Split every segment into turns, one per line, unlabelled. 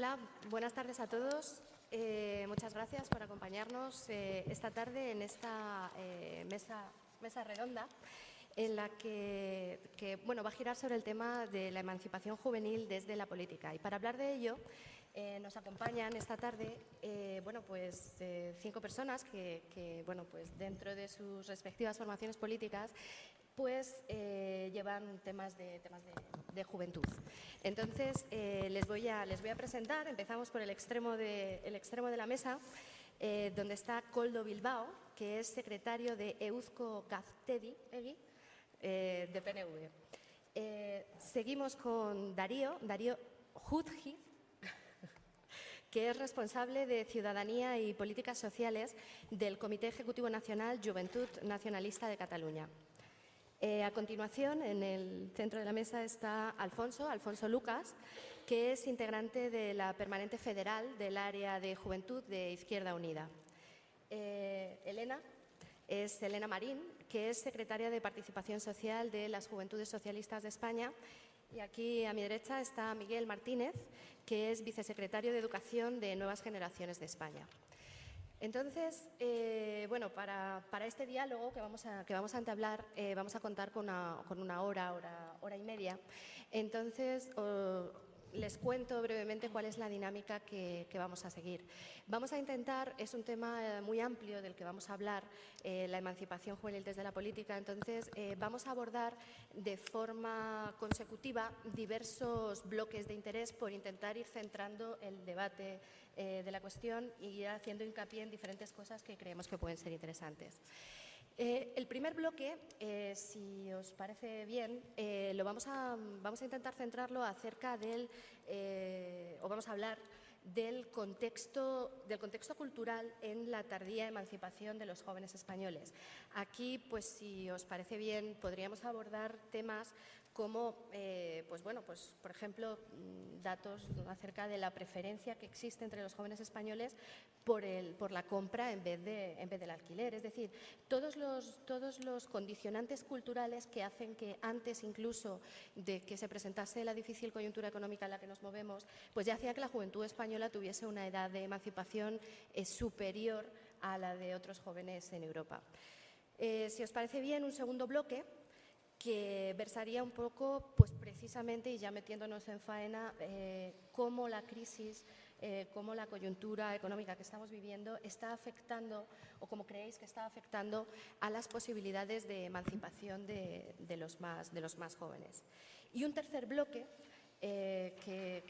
Hola, buenas tardes a todos. Muchas gracias por acompañarnos esta tarde en esta mesa redonda en la que va a girar sobre el tema de la emancipación juvenil desde la política. Y para hablar de ello nos acompañan esta tarde 5 personas que dentro de sus respectivas formaciones políticas llevan temas de juventud. Entonces, les voy a presentar. Empezamos por el extremo de la mesa, donde está Koldo Bilbao, que es secretario de Eusko Gaztedi de PNV. Seguimos con Darío Hudgiz, que es responsable de Ciudadanía y Políticas Sociales del Comité Ejecutivo Nacional Joventut Nacionalista de Cataluña. A continuación, en el centro de la mesa está Alfonso Lucas, que es integrante de la Permanente Federal del Área de Juventud de Izquierda Unida. Elena Marín, que es secretaria de Participación Social de las Juventudes Socialistas de España. Y aquí a mi derecha está Miguel Martínez, que es vicesecretario de Educación de Nuevas Generaciones de España. Entonces, para este diálogo que vamos a entablar, vamos a contar con una hora y media. Entonces, les cuento brevemente cuál es la dinámica que vamos a seguir. Vamos a intentar, es un tema muy amplio del que vamos a hablar, la emancipación juvenil desde la política. Entonces, vamos a abordar de forma consecutiva diversos bloques de interés por intentar ir centrando el debate de la cuestión y ir haciendo hincapié en diferentes cosas que creemos que pueden ser interesantes. El primer bloque, si os parece bien, vamos a intentar centrarlo acerca vamos a hablar del contexto cultural en la tardía emancipación de los jóvenes españoles. Aquí, pues si os parece bien, podríamos abordar temas como, por ejemplo, datos acerca de la preferencia que existe entre los jóvenes españoles por la compra en vez del alquiler. Es decir, todos los condicionantes culturales que hacen que antes incluso de que se presentase la difícil coyuntura económica en la que nos movemos, pues ya hacía que la juventud española tuviese una edad de emancipación superior a la de otros jóvenes en Europa. Si os parece bien, un segundo bloque que versaría un poco, pues precisamente, y ya metiéndonos en faena, cómo la crisis, cómo la coyuntura económica que estamos viviendo está afectando, o cómo creéis que está afectando a las posibilidades de emancipación de los más jóvenes. Y un tercer bloque, que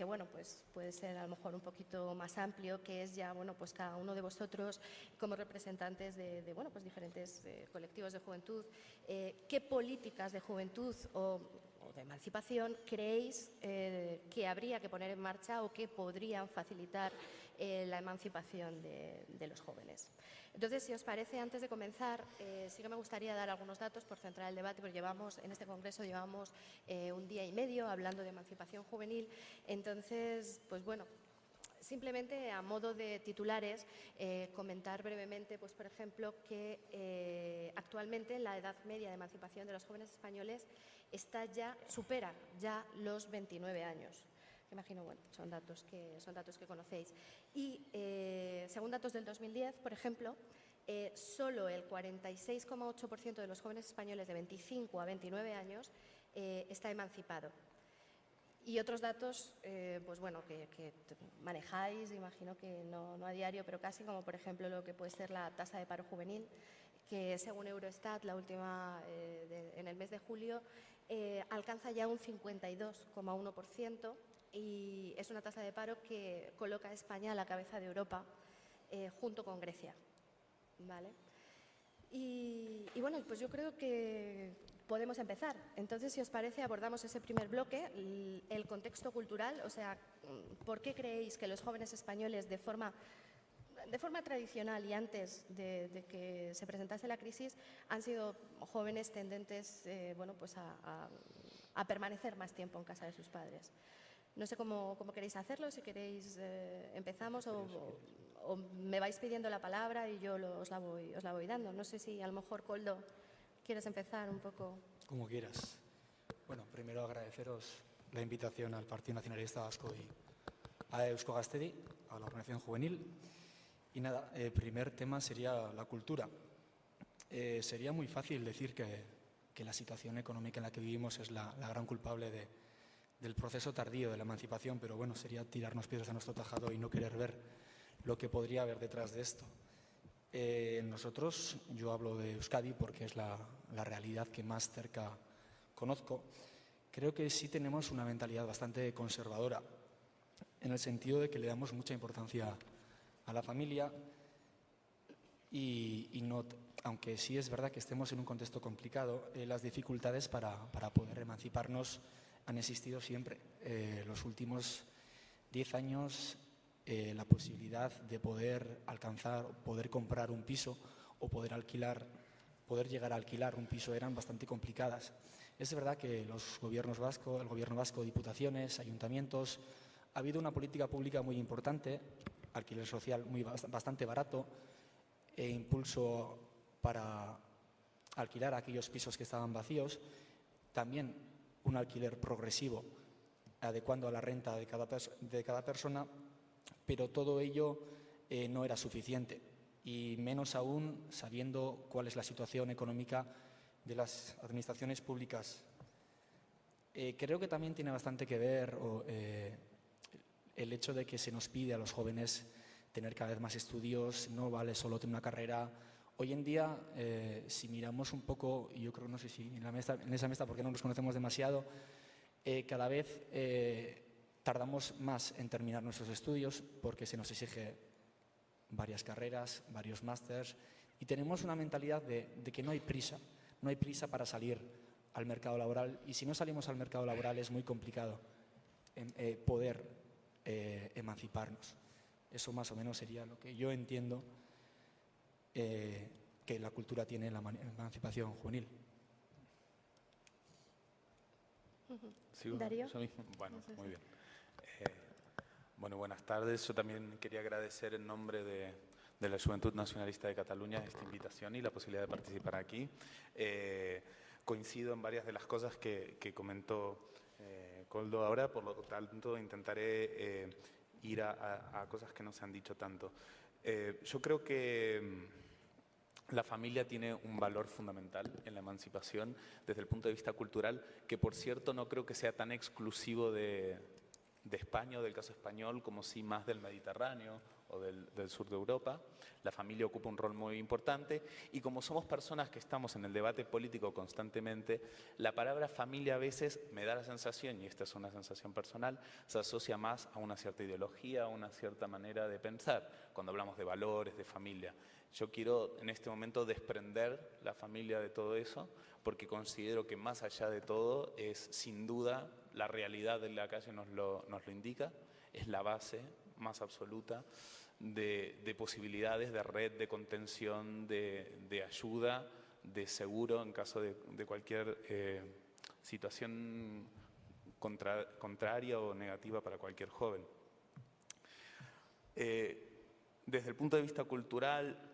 puede ser a lo mejor un poquito más amplio, que es ya cada uno de vosotros como representantes de diferentes colectivos de juventud, qué políticas de juventud o de emancipación creéis que habría que poner en marcha o que podrían facilitar la emancipación de los jóvenes. Entonces, si os parece, antes de comenzar, sí que me gustaría dar algunos datos por centrar el debate, porque en este congreso llevamos un día y medio hablando de emancipación juvenil. Entonces, simplemente a modo de titulares, comentar brevemente, por ejemplo, que actualmente la edad media de emancipación de los jóvenes españoles supera ya los 29 años. Imagino, son datos que conocéis. Y según datos del 2010, por ejemplo, solo el 46,8% de los jóvenes españoles de 25 a 29 años está emancipado. Y otros datos que manejáis, imagino que no a diario, pero casi, como por ejemplo lo que puede ser la tasa de paro juvenil, que según Eurostat, la última en el mes de julio, alcanza ya un 52,1%, y es una tasa de paro que coloca a España a la cabeza de Europa junto con Grecia. ¿Vale? Y pues yo creo que podemos empezar. Entonces, si os parece, abordamos ese primer bloque, el contexto cultural, o sea, ¿por qué creéis que los jóvenes españoles de forma tradicional y antes de que se presentase la crisis han sido jóvenes tendentes a permanecer más tiempo en casa de sus padres? No sé cómo queréis hacerlo, si queréis empezamos o me vais pidiendo la palabra y yo os la voy dando. No sé si a lo mejor, Koldo, quieres empezar un poco.
Como quieras. Bueno, primero agradeceros la invitación al Partido Nacionalista Vasco y a Eusko Gaztedi, a la organización juvenil. Y nada, el primer tema sería la cultura. Sería muy fácil decir que la situación económica en la que vivimos es la gran culpable del proceso tardío de la emancipación, pero bueno, sería tirarnos piedras a nuestro tejado y no querer ver lo que podría haber detrás de esto. Nosotros, yo hablo de Euskadi porque es la realidad que más cerca conozco, creo que sí tenemos una mentalidad bastante conservadora, en el sentido de que le damos mucha importancia a la familia y no, aunque sí es verdad que estemos en un contexto complicado, las dificultades para poder emanciparnos han existido siempre. Los últimos 10 años la posibilidad de poder alcanzar, poder comprar un piso o poder llegar a alquilar un piso eran bastante complicadas. Es verdad que los gobiernos vascos, el gobierno vasco, diputaciones, ayuntamientos, ha habido una política pública muy importante, alquiler social bastante barato e impulso para alquilar aquellos pisos que estaban vacíos, también un alquiler progresivo adecuando a la renta de cada persona, pero todo ello no era suficiente y menos aún sabiendo cuál es la situación económica de las administraciones públicas. Creo que también tiene bastante que ver el hecho de que se nos pide a los jóvenes tener cada vez más estudios, no vale solo tener una carrera. Hoy en día, si miramos un poco, y yo creo, no sé si en esa mesa, porque no nos conocemos demasiado, cada vez tardamos más en terminar nuestros estudios porque se nos exige varias carreras, varios másters y tenemos una mentalidad de que no hay prisa para salir al mercado laboral y si no salimos al mercado laboral es muy complicado poder emanciparnos. Eso más o menos sería lo que yo entiendo que la cultura tiene en la emancipación juvenil.
Darío.
Bueno, muy bien. Bueno, buenas tardes. Yo también quería agradecer en nombre de la Juventud Nacionalista de Cataluña esta invitación y la posibilidad de participar aquí. Coincido en varias de las cosas que comentó Koldo ahora, por lo tanto intentaré ir a cosas que no se han dicho tanto. Yo creo que la familia tiene un valor fundamental en la emancipación desde el punto de vista cultural, que por cierto no creo que sea tan exclusivo de España o del caso español como sí más del Mediterráneo o del sur de Europa. La familia ocupa un rol muy importante y como somos personas que estamos en el debate político constantemente, la palabra familia a veces me da la sensación, y esta es una sensación personal, se asocia más a una cierta ideología, a una cierta manera de pensar, cuando hablamos de valores, de familia. Yo quiero en este momento desprender la familia de todo eso, porque considero que más allá de todo es sin duda la realidad de la calle nos lo indica, es la base más absoluta de posibilidades, de red, de contención, de ayuda, de seguro en caso de cualquier situación contraria o negativa para cualquier joven. Desde el punto de vista cultural,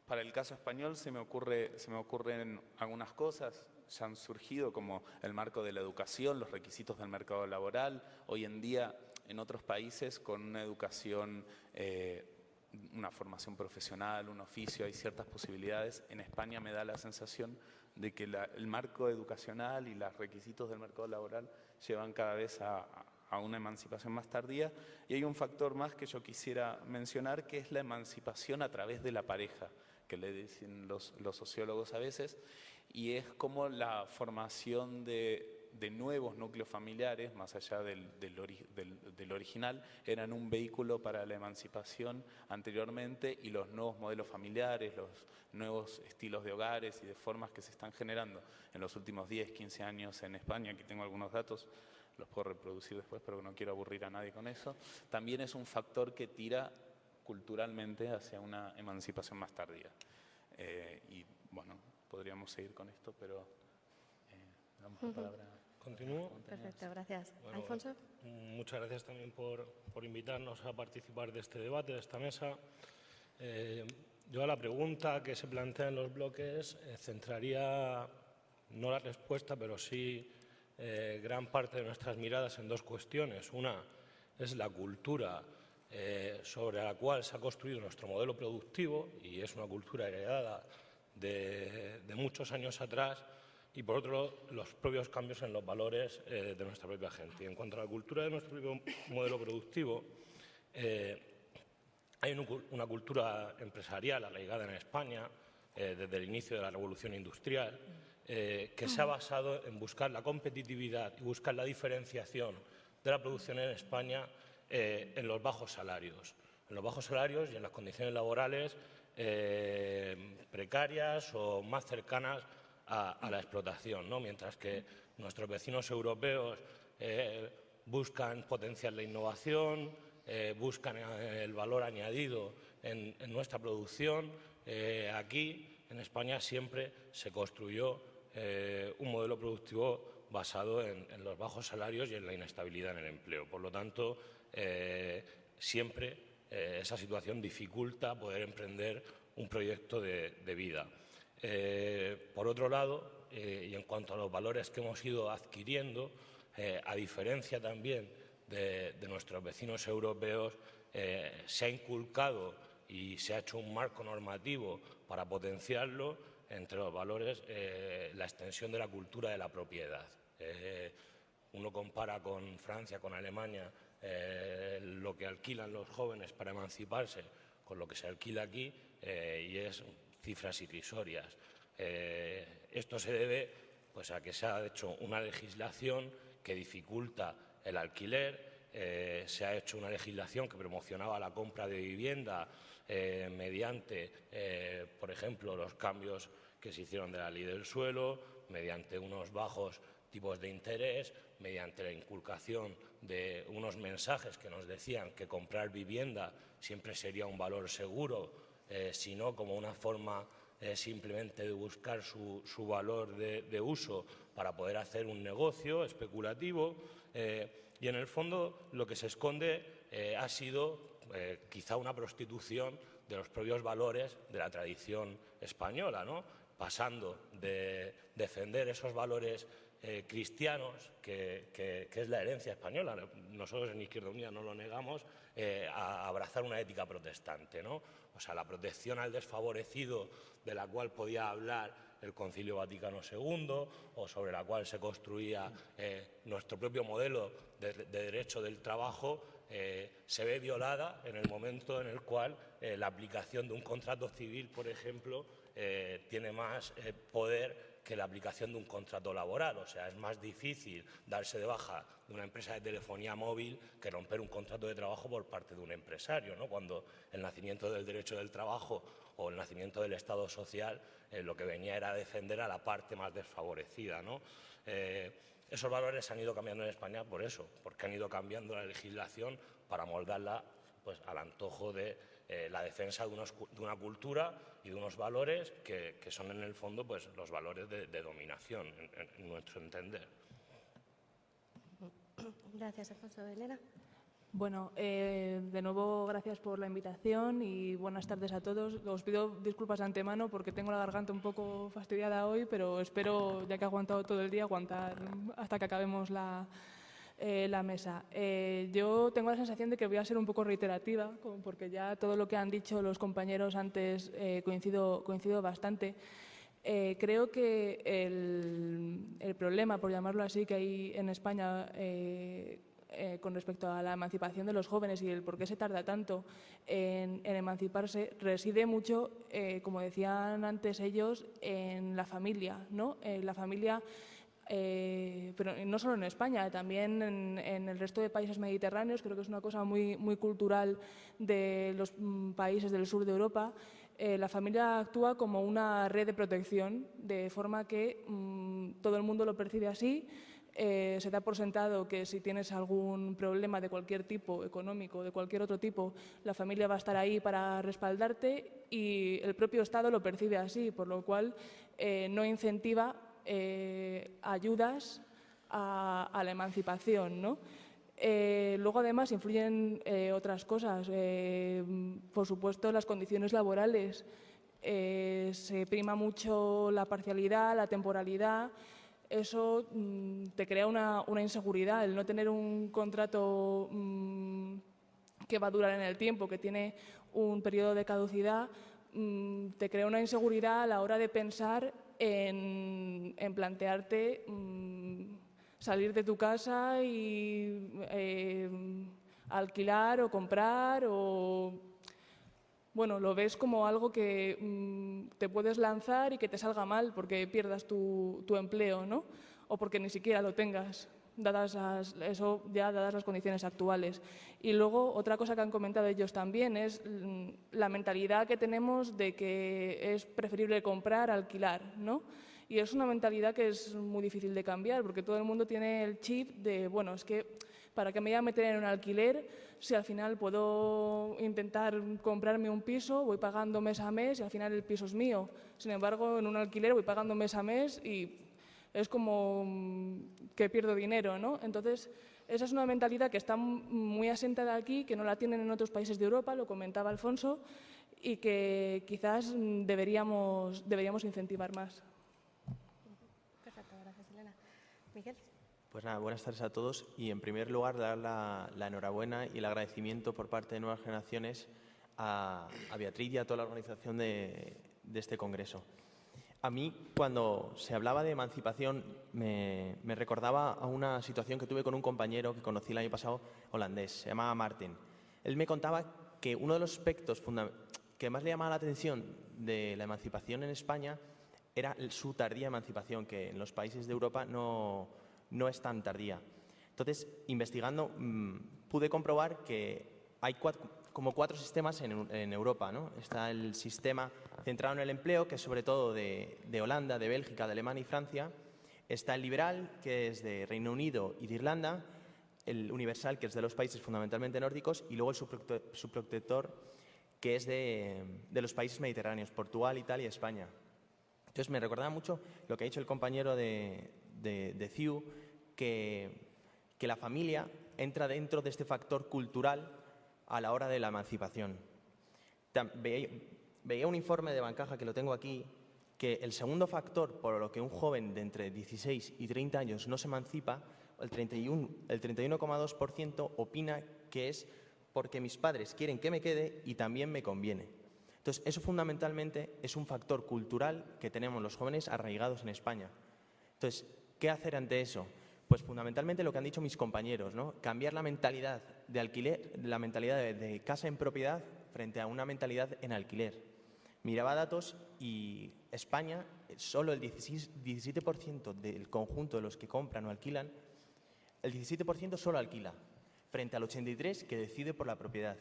para el caso español se me ocurren algunas cosas, ya han surgido como el marco de la educación, los requisitos del mercado laboral. Hoy en día en otros países con una educación, una formación profesional, un oficio, hay ciertas posibilidades. En España me da la sensación de que el marco educacional y los requisitos del mercado laboral llevan cada vez a una emancipación más tardía. Y hay un factor más que yo quisiera mencionar, que es la emancipación a través de la pareja, que le dicen los sociólogos a veces, y es como la formación de nuevos núcleos familiares, más allá del original, eran un vehículo para la emancipación anteriormente, y los nuevos modelos familiares, los nuevos estilos de hogares y de formas que se están generando en los últimos 10, 15 años en España, aquí tengo algunos datos, los puedo reproducir después, pero no quiero aburrir a nadie con eso, también es un factor que tira culturalmente hacia una emancipación más tardía. Y bueno, podríamos seguir con esto, pero damos la palabra.
¿Continúo?
Perfecto, gracias.
Bueno,
Alfonso.
Muchas gracias también por invitarnos a participar de este debate, de esta mesa. Yo a la pregunta que se plantea en los bloques centraría, no la respuesta, pero sí gran parte de nuestras miradas en dos cuestiones. Una, es la cultura sobre la cual se ha construido nuestro modelo productivo, y es una cultura heredada de muchos años atrás, y por otro lado, los propios cambios en los valores de nuestra propia gente. Y en cuanto a la cultura de nuestro propio modelo productivo, hay una cultura empresarial arraigada en España desde el inicio de la revolución industrial, que se ha basado en buscar la competitividad y buscar la diferenciación de la producción en España en los bajos salarios. En los bajos salarios y en las condiciones laborales precarias o más cercanas a la explotación, ¿no? Mientras que nuestros vecinos europeos buscan potenciar la innovación, buscan el valor añadido en nuestra producción. Aquí, en España, siempre se construyó un modelo productivo basado en los bajos salarios y en la inestabilidad en el empleo. Por lo tanto, siempre esa situación dificulta poder emprender un proyecto de vida. Por otro lado, y en cuanto a los valores que hemos ido adquiriendo, a diferencia también de nuestros vecinos europeos, se ha inculcado y se ha hecho un marco normativo para potenciarlo, entre los valores, la extensión de la cultura de la propiedad. Uno compara con Francia, con Alemania, lo que alquilan los jóvenes para emanciparse con lo que se alquila aquí, y es cifras irrisorias. Esto se debe pues, a que se ha hecho una legislación que dificulta el alquiler, se ha hecho una legislación que promocionaba la compra de vivienda mediante, por ejemplo, los cambios que se hicieron de la ley del suelo, mediante unos bajos tipos de interés, mediante la inculcación de unos mensajes que nos decían que comprar vivienda siempre sería un valor seguro, sino como una forma simplemente de buscar su valor de uso para poder hacer un negocio especulativo. Y en el fondo lo que se esconde ha sido quizá una prostitución de los propios valores de la tradición española, ¿no? Pasando de defender esos valores cristianos, que es la herencia española, nosotros en Izquierda Unida no lo negamos, a abrazar una ética protestante, ¿no? O sea, la protección al desfavorecido, de la cual podía hablar el Concilio Vaticano II, o sobre la cual se construía nuestro propio modelo de derecho del trabajo, se ve violada en el momento en el cual la aplicación de un contrato civil, por ejemplo, tiene más poder que la aplicación de un contrato laboral. O sea, es más difícil darse de baja de una empresa de telefonía móvil que romper un contrato de trabajo por parte de un empresario, ¿no? Cuando el nacimiento del derecho del trabajo o el nacimiento del Estado social lo que venía era defender a la parte más desfavorecida, ¿no? Esos valores han ido cambiando en España por eso, porque han ido cambiando la legislación para moldarla pues, al antojo de la defensa de una cultura y de unos valores que son en el fondo pues, los valores de dominación, en nuestro entender.
Gracias, Alfonso. Elena.
Bueno, de nuevo gracias por la invitación y buenas tardes a todos. Os pido disculpas de antemano porque tengo la garganta un poco fastidiada hoy, pero espero, ya que he aguantado todo el día, aguantar hasta que acabemos la mesa. Yo tengo la sensación de que voy a ser un poco reiterativa, porque ya todo lo que han dicho los compañeros antes coincido bastante. Creo que el problema, por llamarlo así, que hay en España con respecto a la emancipación de los jóvenes y el por qué se tarda tanto en emanciparse, reside mucho, como decían antes ellos, en la familia, ¿no? La familia, pero no solo en España, también en el resto de países mediterráneos. Creo que es una cosa muy, muy cultural de los países del sur de Europa. La familia actúa como una red de protección, de forma que todo el mundo lo percibe así. Se da por sentado que si tienes algún problema de cualquier tipo, económico, de cualquier otro tipo, la familia va a estar ahí para respaldarte, y el propio Estado lo percibe así, por lo cual no incentiva ayudas a la emancipación, ¿no? Luego, además, influyen otras cosas. Por supuesto, las condiciones laborales. Se prima mucho la parcialidad, la temporalidad. eso te crea una inseguridad. El no tener un contrato que va a durar en el tiempo, que tiene un periodo de caducidad, te crea una inseguridad a la hora de pensar en plantearte salir de tu casa y alquilar o comprar, o bueno, lo ves como algo que te puedes lanzar y que te salga mal porque pierdas tu empleo, ¿no? O porque ni siquiera lo tengas, dadas las condiciones actuales. Y luego, otra cosa que han comentado ellos también es la mentalidad que tenemos de que es preferible comprar, alquilar, ¿no? Y es una mentalidad que es muy difícil de cambiar, porque todo el mundo tiene el chip de, bueno, es que ¿para qué me voy a meter en un alquiler si al final puedo intentar comprarme un piso, voy pagando mes a mes y al final el piso es mío? Sin embargo, en un alquiler voy pagando mes a mes y es como que pierdo dinero, ¿no? Entonces, esa es una mentalidad que está muy asentada aquí, que no la tienen en otros países de Europa, lo comentaba Alfonso, y que quizás deberíamos incentivar más.
Perfecto, gracias, Elena. Miguel.
Pues nada, buenas tardes a todos y en primer lugar dar la enhorabuena y el agradecimiento por parte de Nuevas Generaciones a Beatriz y a toda la organización de este congreso. A mí, cuando se hablaba de emancipación, me recordaba a una situación que tuve con un compañero que conocí el año pasado, holandés, se llamaba Martin. Él me contaba que uno de los aspectos que más le llamaba la atención de la emancipación en España era su tardía emancipación, que en los países de Europa no es tan tardía. Entonces, investigando, pude comprobar que hay como cuatro sistemas en Europa, ¿no? Está el sistema centrado en el empleo, que es sobre todo de Holanda, de Bélgica, de Alemania y Francia. Está el liberal, que es de Reino Unido y de Irlanda. El universal, que es de los países fundamentalmente nórdicos. Y luego el subprotector, que es de los países mediterráneos, Portugal, Italia y España. Entonces, me recordaba mucho lo que ha dicho el compañero de CIU, que la familia entra dentro de este factor cultural a la hora de la emancipación. Veía un informe de Bancaja, que lo tengo aquí, que el segundo factor por lo que un joven de entre 16 y 30 años no se emancipa, el 31,2% opina que es porque mis padres quieren que me quede y también me conviene. Entonces, eso fundamentalmente es un factor cultural que tenemos los jóvenes arraigados en España. Entonces, ¿qué hacer ante eso? Pues fundamentalmente lo que han dicho mis compañeros, ¿no? Cambiar la mentalidad de alquiler, la mentalidad de casa en propiedad frente a una mentalidad en alquiler. Miraba datos y España, solo el 17% del conjunto de los que compran o alquilan, el 17% solo alquila, frente al 83% que decide por la propiedad.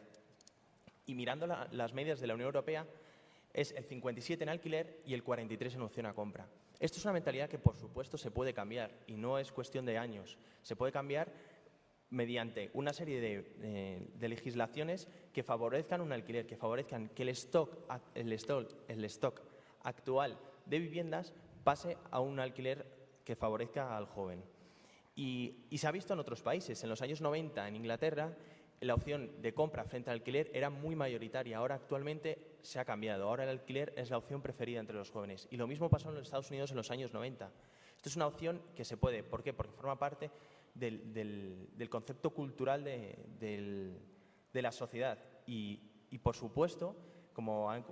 Y mirando las medias de la Unión Europea, es el 57% en alquiler y el 43% en opción a compra. Esto es una mentalidad que, por supuesto, se puede cambiar y no es cuestión de años. Se puede cambiar mediante una serie de legislaciones que favorezcan un alquiler, que favorezcan que el stock actual de viviendas pase a un alquiler que favorezca al joven. Y se ha visto en otros países. En los años 90, en Inglaterra, la opción de compra frente al alquiler era muy mayoritaria. Ahora actualmente se ha cambiado. Ahora el alquiler es la opción preferida entre los jóvenes. Y lo mismo pasó en los Estados Unidos en los años 90. Esto es una opción que se puede. ¿Por qué? Porque forma parte del concepto cultural de la sociedad. Y por supuesto, como han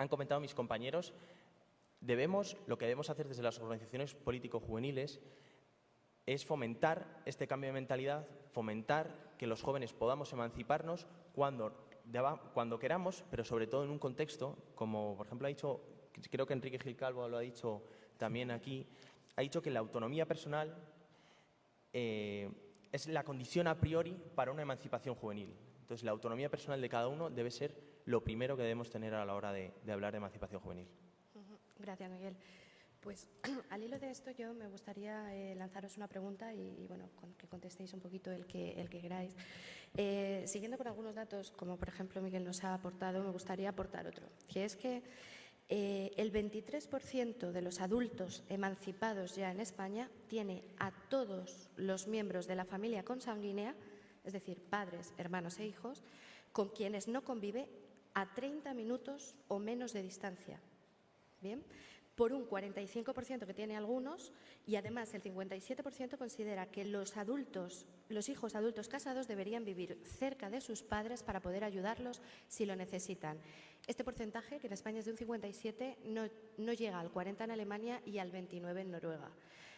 comentado mis compañeros, lo que debemos hacer desde las organizaciones político-juveniles es fomentar este cambio de mentalidad, fomentar que los jóvenes podamos emanciparnos cuando queramos, pero sobre todo en un contexto, como por ejemplo ha dicho, creo que Enrique Gil Calvo lo ha dicho también aquí, ha dicho que la autonomía personal es la condición a priori para una emancipación juvenil. Entonces, la autonomía personal de cada uno debe ser lo primero que debemos tener a la hora de hablar de emancipación juvenil.
Gracias, Miguel. Pues al hilo de esto yo me gustaría lanzaros una pregunta y bueno, que contestéis un poquito el que queráis. Siguiendo con algunos datos, como por ejemplo Miguel nos ha aportado, me gustaría aportar otro, que es que el 23% de los adultos emancipados ya en España tiene a todos los miembros de la familia consanguínea, es decir, padres, hermanos e hijos, con quienes no convive a 30 minutos o menos de distancia. Bien, por un 45% que tiene algunos, y además el 57% considera que los hijos adultos casados deberían vivir cerca de sus padres para poder ayudarlos si lo necesitan. Este porcentaje, que en España es de un 57%, no llega al 40% en Alemania y al 29% en Noruega.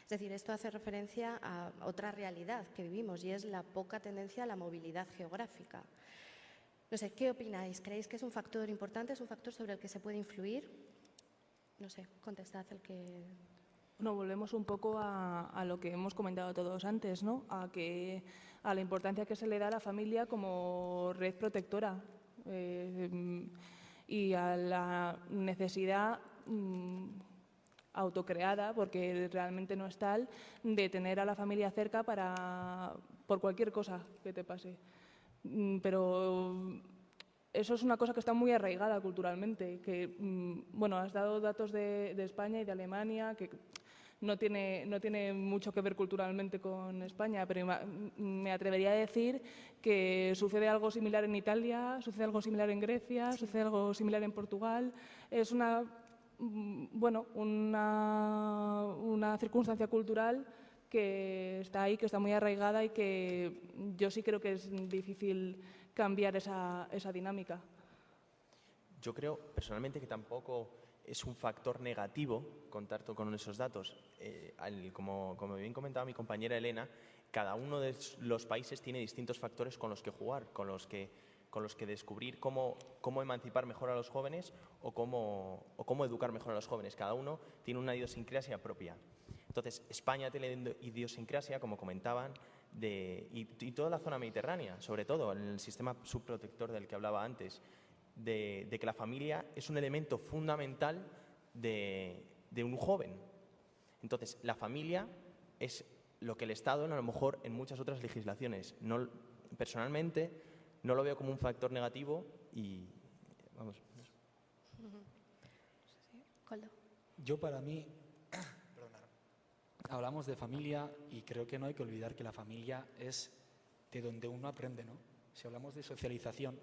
Es decir, esto hace referencia a otra realidad que vivimos, y es la poca tendencia a la movilidad geográfica. No sé, ¿qué opináis? ¿Creéis que es un factor importante? ¿Es un factor sobre el que se puede influir? No sé, contestad el que...
Bueno, volvemos un poco a lo que hemos comentado todos antes, ¿no? A la importancia que se le da a la familia como red protectora y a la necesidad autocreada, porque realmente no es tal, de tener a la familia cerca por cualquier cosa que te pase. Pero eso es una cosa que está muy arraigada culturalmente, que, bueno, has dado datos de España y de Alemania, que no tiene mucho que ver culturalmente con España, pero me atrevería a decir que sucede algo similar en Italia, sucede algo similar en Grecia, sí, sucede algo similar en Portugal. Es una circunstancia cultural que está ahí, que está muy arraigada y que yo sí creo que es difícil cambiar esa dinámica.
Yo creo personalmente que tampoco es un factor negativo contar con esos datos. Como bien comentaba mi compañera Elena, cada uno de los países tiene distintos factores con los que jugar, con los que descubrir cómo emancipar mejor a los jóvenes o cómo educar mejor a los jóvenes. Cada uno tiene una idiosincrasia propia. Entonces, España tiene idiosincrasia, como comentaban, y toda la zona mediterránea, sobre todo en el sistema subprotector del que hablaba antes, de que la familia es un elemento fundamental de un joven. Entonces, la familia es lo que el Estado, a lo mejor en muchas otras legislaciones, personalmente no lo veo como un factor negativo y vamos.
Yo, para mí, hablamos de familia y creo que no hay que olvidar que la familia es de donde uno aprende, ¿no? Si hablamos de socialización,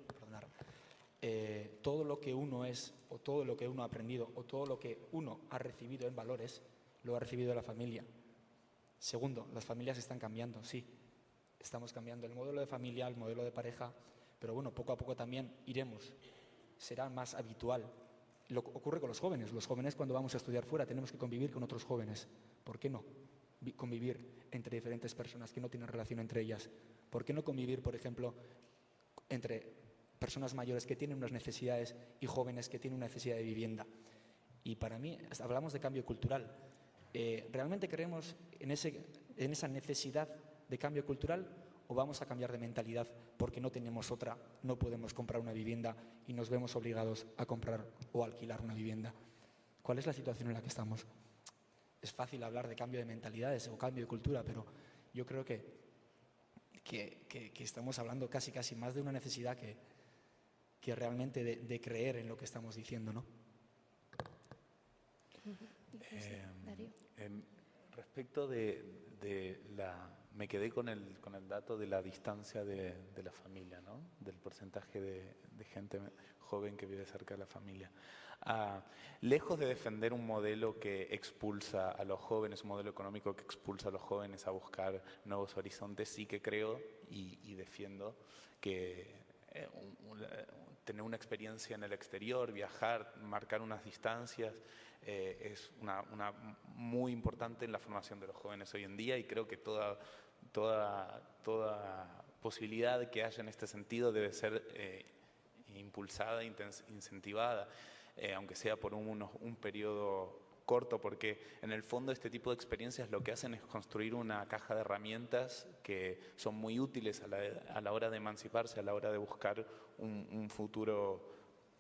todo lo que uno es o todo lo que uno ha aprendido o todo lo que uno ha recibido en valores, lo ha recibido de la familia. Segundo, las familias están cambiando, sí. Estamos cambiando el modelo de familia, el modelo de pareja, pero bueno, poco a poco también será más habitual. Lo que ocurre con los jóvenes. Los jóvenes, cuando vamos a estudiar fuera, tenemos que convivir con otros jóvenes. ¿Por qué no convivir entre diferentes personas que no tienen relación entre ellas? ¿Por qué no convivir, por ejemplo, entre personas mayores que tienen unas necesidades y jóvenes que tienen una necesidad de vivienda? Y para mí, hablamos de cambio cultural. ¿Realmente creemos en esa necesidad de cambio cultural o vamos a cambiar de mentalidad porque no tenemos otra, no podemos comprar una vivienda y nos vemos obligados a comprar o alquilar una vivienda? ¿Cuál es la situación en la que estamos? Es fácil hablar de cambio de mentalidades o cambio de cultura, pero yo creo que estamos hablando casi más de una necesidad que realmente de creer en lo que estamos diciendo, ¿no?
Respecto me quedé con el dato de la distancia de la familia, ¿no? Del porcentaje de gente joven que vive cerca de la familia. Lejos de defender un modelo que expulsa a los jóvenes, un modelo económico que expulsa a los jóvenes a buscar nuevos horizontes, sí que creo y defiendo que tener una experiencia en el exterior, viajar, marcar unas distancias, es muy importante en la formación de los jóvenes hoy en día, y creo que toda posibilidad que haya en este sentido debe ser impulsada, incentivada, aunque sea por un periodo corto, porque en el fondo este tipo de experiencias lo que hacen es construir una caja de herramientas que son muy útiles a la hora de emanciparse, a la hora de buscar un futuro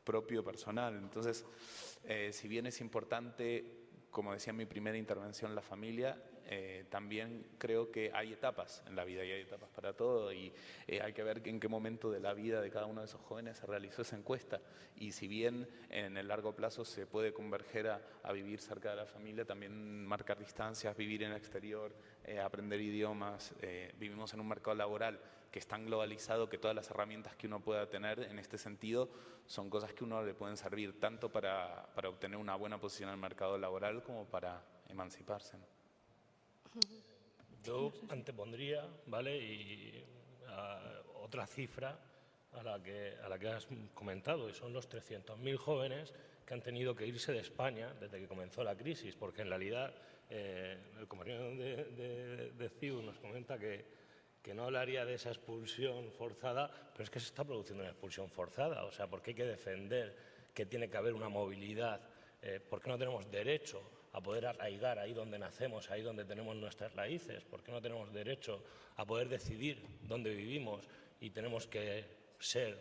propio, personal. Entonces, si bien es importante, como decía en mi primera intervención, la familia, también creo que hay etapas en la vida y hay etapas para todo y hay que ver en qué momento de la vida de cada uno de esos jóvenes se realizó esa encuesta. Y si bien en el largo plazo se puede converger a vivir cerca de la familia, también marcar distancias, vivir en el exterior, aprender idiomas. Vivimos en un mercado laboral que es tan globalizado que todas las herramientas que uno pueda tener en este sentido son cosas que uno le pueden servir tanto para obtener una buena posición en el mercado laboral como para emanciparse, ¿no?
Yo antepondría, ¿vale? Y otra cifra a la que has comentado, y son los 300.000 jóvenes que han tenido que irse de España desde que comenzó la crisis, porque en realidad el compañero de CIU nos comenta que no hablaría de esa expulsión forzada, pero es que se está produciendo una expulsión forzada. O sea, ¿por qué hay que defender que tiene que haber una movilidad? ¿Por qué no tenemos derecho a poder arraigar ahí donde nacemos, ahí donde tenemos nuestras raíces? ¿Por qué no tenemos derecho a poder decidir dónde vivimos y tenemos que ser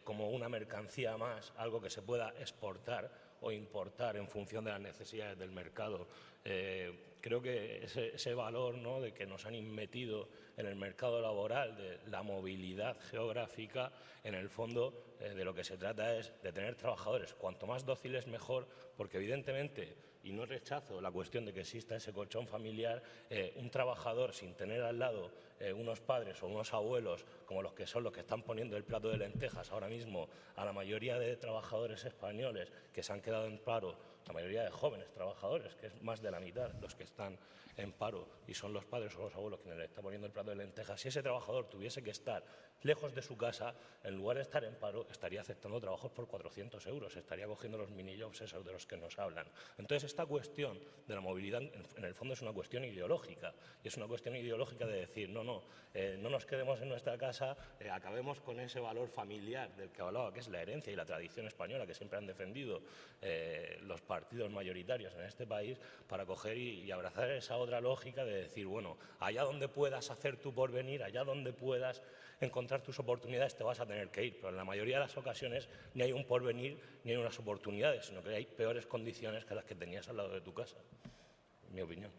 como una mercancía más, algo que se pueda exportar o importar en función de las necesidades del mercado? Creo que ese valor, ¿no?, de que nos han metido en el mercado laboral, de la movilidad geográfica, en el fondo de lo que se trata es de tener trabajadores cuanto más dóciles mejor, porque evidentemente, y no rechazo la cuestión de que exista ese colchón familiar, un trabajador sin tener al lado unos padres o unos abuelos como los que son los que están poniendo el plato de lentejas ahora mismo a la mayoría de trabajadores españoles que se han quedado en paro, la mayoría de jóvenes trabajadores, que es más de la mitad los que están en paro y son los padres o los abuelos quienes le están poniendo el plato de lentejas. Si ese trabajador tuviese que estar lejos de su casa, en lugar de estar en paro, estaría aceptando trabajos por 400 euros, estaría cogiendo los minijobs esos de los que nos hablan. Entonces, esta cuestión de la movilidad, en el fondo, es una cuestión ideológica. Y es una cuestión ideológica de decir, no nos quedemos en nuestra casa, acabemos con ese valor familiar del que hablaba, que es la herencia y la tradición española que siempre han defendido los partidos mayoritarios en este país, para coger y abrazar esa otra lógica de decir, bueno, allá donde puedas hacer tu porvenir, allá donde puedas encontrar tus oportunidades, te vas a tener que ir. Pero en la mayoría de las ocasiones ni hay un porvenir ni hay unas oportunidades, sino que hay peores condiciones que las que tenías al lado de tu casa, en mi opinión.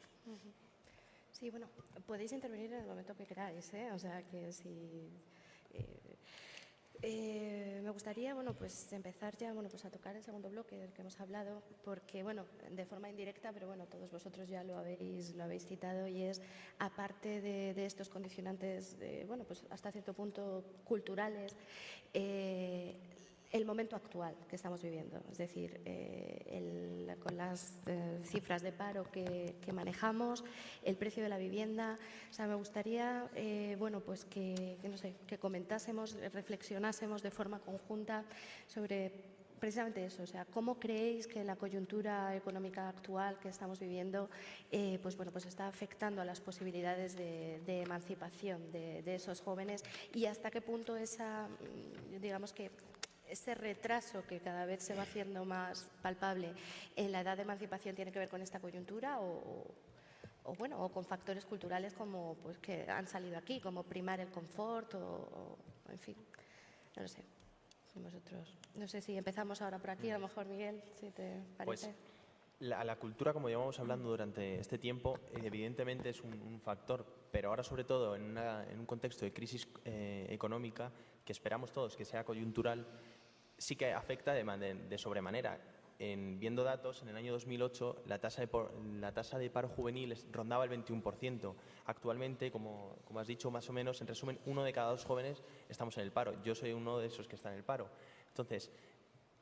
Sí, bueno, podéis intervenir en el momento que queráis, ¿eh? O sea, que si... me gustaría, bueno, pues empezar ya, bueno, pues a tocar el segundo bloque del que hemos hablado, porque, bueno, de forma indirecta, pero bueno, todos vosotros ya lo habéis citado, y es, aparte de estos condicionantes, bueno, pues hasta cierto punto culturales, el momento actual que estamos viviendo, es decir, con las cifras de paro que manejamos, el precio de la vivienda. O sea, me gustaría, bueno, pues que comentásemos, reflexionásemos de forma conjunta sobre precisamente eso. O sea, ¿cómo creéis que la coyuntura económica actual que estamos viviendo, pues bueno, pues está afectando a las posibilidades de emancipación de esos jóvenes, y hasta qué punto esa, digamos que ese retraso que cada vez se va haciendo más palpable en la edad de emancipación tiene que ver con esta coyuntura o con factores culturales como, pues, que han salido aquí, como primar el confort o en fin, no lo sé. Vosotros, no sé si empezamos ahora por aquí, a lo mejor, Miguel, si te parece.
Pues la cultura, como llevamos hablando durante este tiempo, evidentemente es un factor, pero ahora sobre todo en un contexto de crisis económica, que esperamos todos que sea coyuntural, sí que afecta de sobremanera. Viendo datos, en el año 2008 la tasa de paro juvenil rondaba el 21%. Actualmente, como has dicho, más o menos, en resumen, 1 de cada 2 jóvenes estamos en el paro. Yo soy uno de esos que está en el paro. Entonces,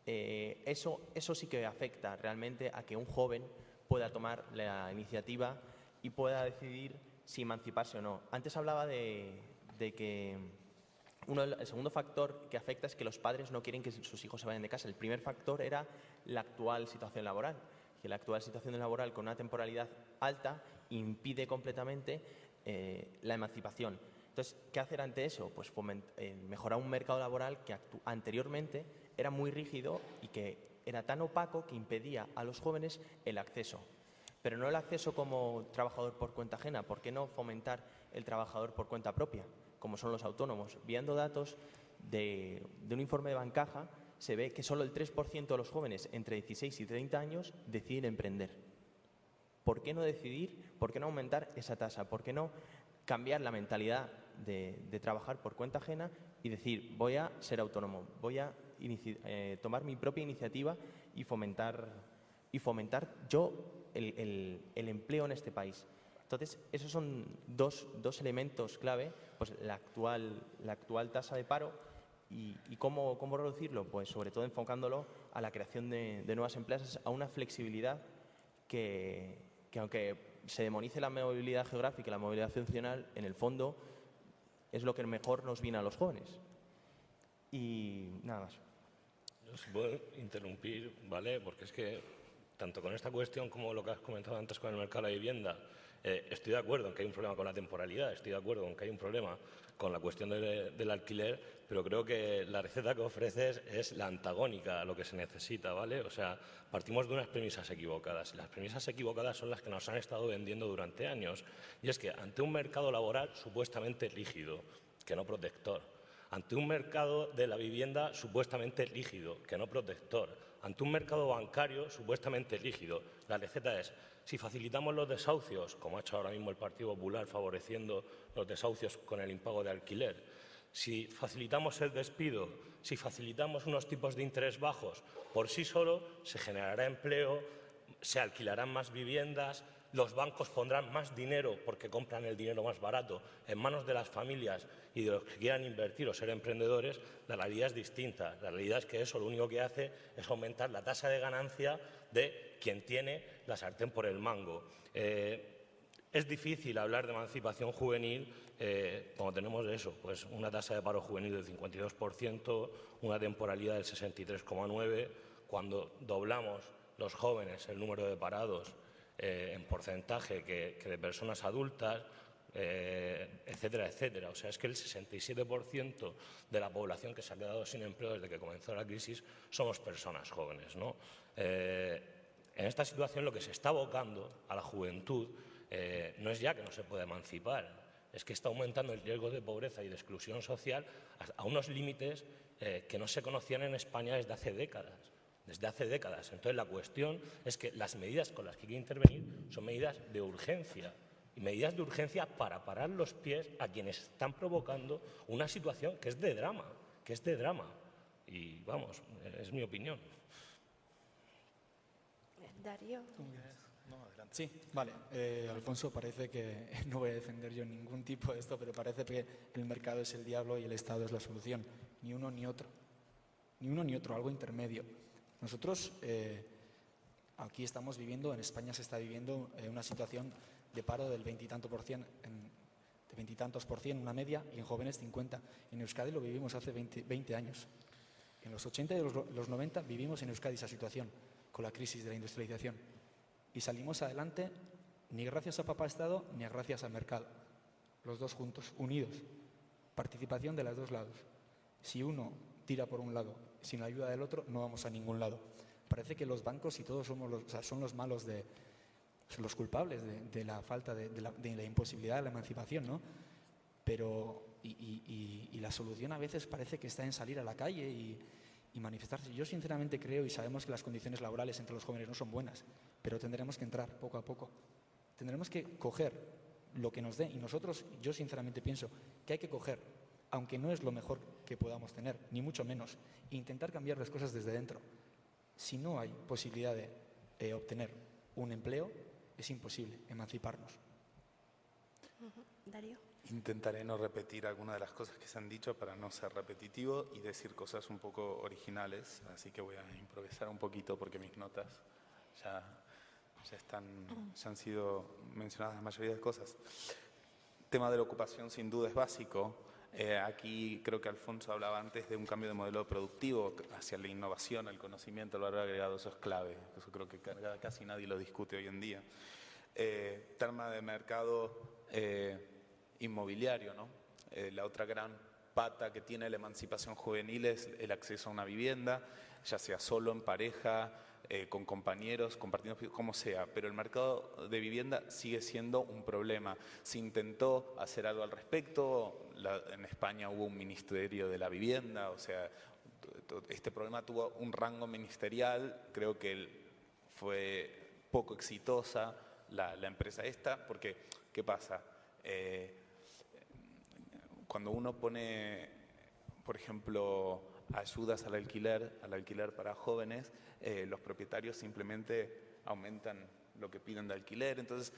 eso sí que afecta realmente a que un joven pueda tomar la iniciativa y pueda decidir si emanciparse o no. Antes hablaba de que el segundo factor que afecta es que los padres no quieren que sus hijos se vayan de casa. El primer factor era la actual situación laboral, que la actual situación laboral con una temporalidad alta impide completamente la emancipación. Entonces, ¿qué hacer ante eso? Pues mejorar un mercado laboral que anteriormente era muy rígido y que era tan opaco que impedía a los jóvenes el acceso. Pero no el acceso como trabajador por cuenta ajena. ¿Por qué no fomentar el trabajador por cuenta propia, como son los autónomos? Viendo datos de un informe de Bancaja, se ve que solo el 3% de los jóvenes entre 16 y 30 años deciden emprender. ¿Por qué no decidir ¿por qué no aumentar esa tasa? ¿Por qué no cambiar la mentalidad de trabajar por cuenta ajena y decir, voy a ser autónomo, voy a tomar mi propia iniciativa y fomentar yo el empleo en este país? Entonces, esos son dos elementos clave, pues la actual tasa de paro y cómo reducirlo, pues sobre todo enfocándolo a la creación de nuevas empresas, a una flexibilidad que aunque se demonice la movilidad geográfica y la movilidad funcional, en el fondo es lo que mejor nos viene a los jóvenes. Y nada más.
Yo si puedo interrumpir, ¿vale? Porque es que tanto con esta cuestión como lo que has comentado antes con el mercado de la vivienda, estoy de acuerdo en que hay un problema con la temporalidad, estoy de acuerdo en que hay un problema con la cuestión del alquiler, pero creo que la receta que ofreces es la antagónica a lo que se necesita, ¿vale? O sea, partimos de unas premisas equivocadas y las premisas equivocadas son las que nos han estado vendiendo durante años. Y es que ante un mercado laboral supuestamente rígido, que no protector, ante un mercado de la vivienda supuestamente rígido, que no protector, ante un mercado bancario supuestamente rígido, la receta es: si facilitamos los desahucios, como ha hecho ahora mismo el Partido Popular favoreciendo los desahucios con el impago de alquiler, si facilitamos el despido, si facilitamos unos tipos de interés bajos, por sí solo se generará empleo, se alquilarán más viviendas, los bancos pondrán más dinero porque compran el dinero más barato en manos de las familias y de los que quieran invertir o ser emprendedores. La realidad es distinta. La realidad es que eso lo único que hace es aumentar la tasa de ganancia de quien tiene la sartén por el mango. Es difícil hablar de emancipación juvenil cuando tenemos eso, pues una tasa de paro juvenil del 52%, una temporalidad del 63,9%, cuando doblamos los jóvenes el número de parados en porcentaje que de personas adultas, etcétera, etcétera. O sea, es que el 67% de la población que se ha quedado sin empleo desde que comenzó la crisis somos personas jóvenes, ¿no? En esta situación lo que se está abocando a la juventud no es ya que no se pueda emancipar, es que está aumentando el riesgo de pobreza y de exclusión social a unos límites que no se conocían en España desde hace décadas. Entonces, la cuestión es que las medidas con las que hay que intervenir son medidas de urgencia, y medidas de urgencia para parar los pies a quienes están provocando una situación que es de drama, Y, vamos, es mi opinión.
Darío.
Sí, vale. Alfonso, parece que no voy a defender yo ningún tipo de esto, pero parece que el mercado es el diablo y el Estado es la solución. Ni uno ni otro. Ni uno ni otro, algo intermedio. Nosotros aquí estamos viviendo, en España se está viviendo una situación de paro del 20 y tantos por cien, una media, y en jóvenes 50. En Euskadi lo vivimos hace 20 años. En los 80 y los 90 vivimos en Euskadi esa situación, con la crisis de la industrialización. Y salimos adelante ni gracias a Papá Estado ni gracias al mercado. Los dos juntos, unidos. Participación de los dos lados. Si uno tira por un lado sin la ayuda del otro, no vamos a ningún lado. Parece que los bancos y todos son los malos, son los culpables de la falta de la imposibilidad de la emancipación, ¿no? Pero y la solución a veces parece que está en salir a la calle y manifestarse. Yo sinceramente creo, y sabemos que las condiciones laborales entre los jóvenes no son buenas, pero tendremos que entrar poco a poco. Tendremos que coger lo que nos dé, y nosotros, yo sinceramente pienso que hay que coger, aunque no es lo mejor que podamos tener, ni mucho menos, e intentar cambiar las cosas desde dentro. Si no hay posibilidad de obtener un empleo, es imposible emanciparnos.
Darío.
Intentaré no repetir algunas de las cosas que se han dicho para no ser repetitivo y decir cosas un poco originales, así que voy a improvisar un poquito porque mis notas ya han sido mencionadas la mayoría de cosas. El tema de la ocupación sin duda es básico. Aquí creo que Alfonso hablaba antes de un cambio de modelo productivo hacia la innovación, el conocimiento, el valor agregado, eso es clave. Eso creo que casi nadie lo discute hoy en día. Tema de mercado inmobiliario, ¿no? La otra gran pata que tiene la emancipación juvenil es el acceso a una vivienda, ya sea solo, en pareja, con compañeros, compartiendo, como sea, pero el mercado de vivienda sigue siendo un problema. Se intentó hacer algo al respecto, en España hubo un ministerio de la vivienda, o sea, este problema tuvo un rango ministerial, creo que fue poco exitosa, la empresa esta, porque ¿qué pasa? Cuando uno pone, por ejemplo, ayudas al alquiler para jóvenes, los propietarios simplemente aumentan lo que piden de alquiler. Entonces,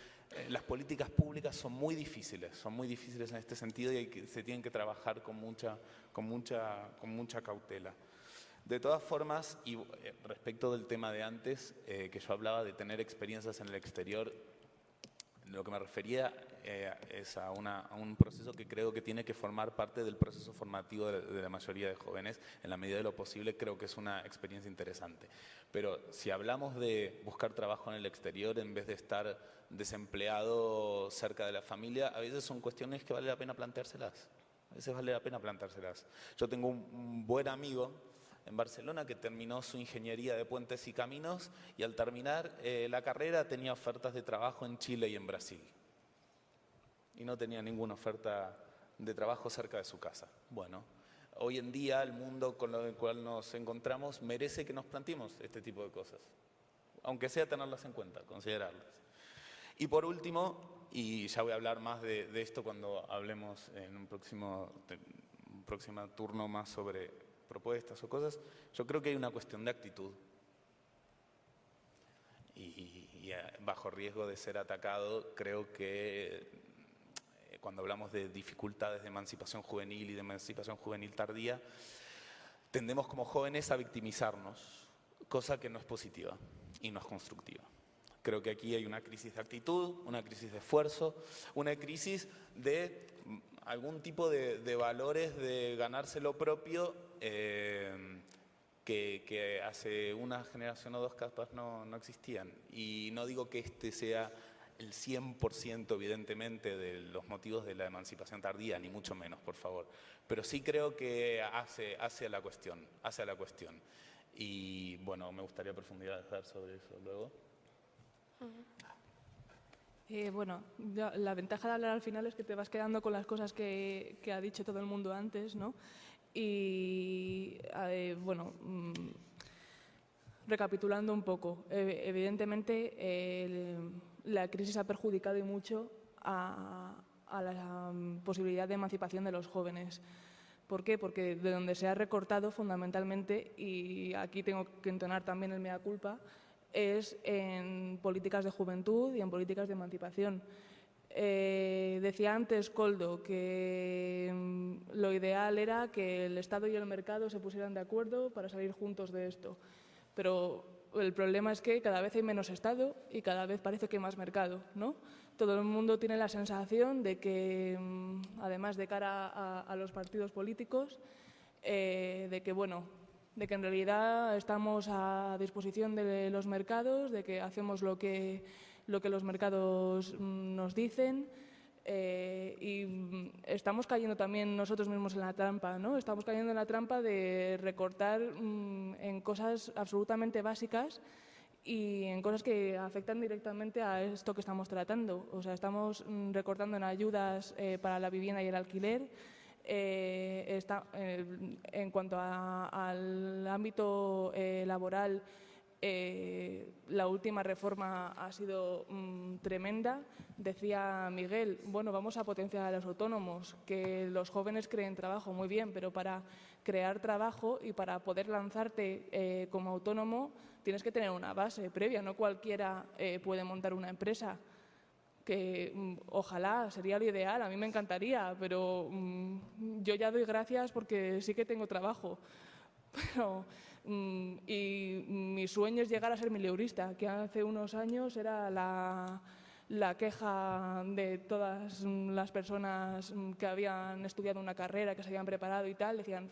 las políticas públicas son muy difíciles en este sentido y se tienen que trabajar con mucha cautela. De todas formas, y respecto del tema de antes, que yo hablaba de tener experiencias en el exterior, lo que me refería es a un proceso que creo que tiene que formar parte del proceso formativo de la mayoría de jóvenes. En la medida de lo posible, creo que es una experiencia interesante. Pero si hablamos de buscar trabajo en el exterior en vez de estar desempleado cerca de la familia, a veces son cuestiones que vale la pena planteárselas. Yo tengo un buen amigo en Barcelona que terminó su ingeniería de puentes y caminos y al terminar la carrera tenía ofertas de trabajo en Chile y en Brasil. Y no tenía ninguna oferta de trabajo cerca de su casa. Bueno, hoy en día el mundo con el cual nos encontramos merece que nos planteemos este tipo de cosas. Aunque sea tenerlas en cuenta, considerarlas. Y por último, y ya voy a hablar más de esto cuando hablemos en un próximo turno más sobre propuestas o cosas, yo creo que hay una cuestión de actitud. Y bajo riesgo de ser atacado, creo que cuando hablamos de dificultades de emancipación juvenil y de emancipación juvenil tardía, tendemos como jóvenes a victimizarnos, cosa que no es positiva y no es constructiva. Creo que aquí hay una crisis de actitud, una crisis de esfuerzo, una crisis de algún tipo de valores de ganarse lo propio que hace una generación o dos capaz no existían. Y no digo que este sea el 100% evidentemente de los motivos de la emancipación tardía, ni mucho menos, por favor. Pero sí creo que hace a la cuestión. Y bueno, me gustaría profundizar sobre eso luego.
Bueno, la ventaja de hablar al final es que te vas quedando con las cosas que ha dicho todo el mundo antes, ¿no? Y bueno, recapitulando un poco, evidentemente la crisis ha perjudicado y mucho a la posibilidad de emancipación de los jóvenes. ¿Por qué? Porque de donde se ha recortado fundamentalmente, y aquí tengo que entonar también el mea culpa, es en políticas de juventud y en políticas de emancipación. Decía antes Koldo que lo ideal era que el Estado y el mercado se pusieran de acuerdo para salir juntos de esto, pero el problema es que cada vez hay menos Estado y cada vez parece que hay más mercado, ¿no? Todo el mundo tiene la sensación de que, además de cara a los partidos políticos, de que en realidad estamos a disposición de los mercados, de que hacemos lo que los mercados nos dicen, y estamos cayendo también nosotros mismos en la trampa, ¿no? Estamos cayendo en la trampa de recortar en cosas absolutamente básicas y en cosas que afectan directamente a esto que estamos tratando. O sea, estamos recortando en ayudas para la vivienda y el alquiler. En cuanto al ámbito laboral, la última reforma ha sido tremenda. Decía Miguel, bueno, vamos a potenciar a los autónomos, que los jóvenes creen trabajo, muy bien, pero para crear trabajo y para poder lanzarte como autónomo tienes que tener una base previa, no cualquiera puede montar una empresa. Que ojalá, sería lo ideal, a mí me encantaría, pero yo ya doy gracias porque sí que tengo trabajo. Pero, y mi sueño es llegar a ser mileurista, que hace unos años era la queja de todas las personas que habían estudiado una carrera, que se habían preparado y tal, decían,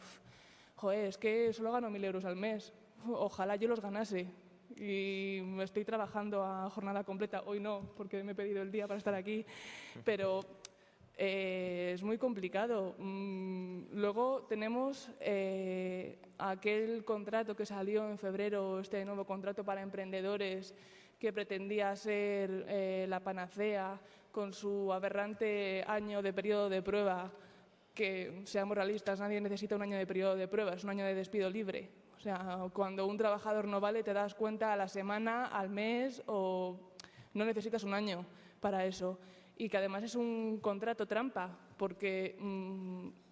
joder, es que solo gano 1.000 euros al mes, ojalá yo los ganase. Y me estoy trabajando a jornada completa, hoy no, porque me he pedido el día para estar aquí, pero es muy complicado. Luego tenemos aquel contrato que salió en febrero, este nuevo contrato para emprendedores, que pretendía ser la panacea con su aberrante año de periodo de prueba, que, seamos realistas, nadie necesita un año de periodo de prueba, es un año de despido libre. O sea, cuando un trabajador no vale te das cuenta a la semana, al mes o No necesitas un año para eso. Y que además es un contrato trampa, porque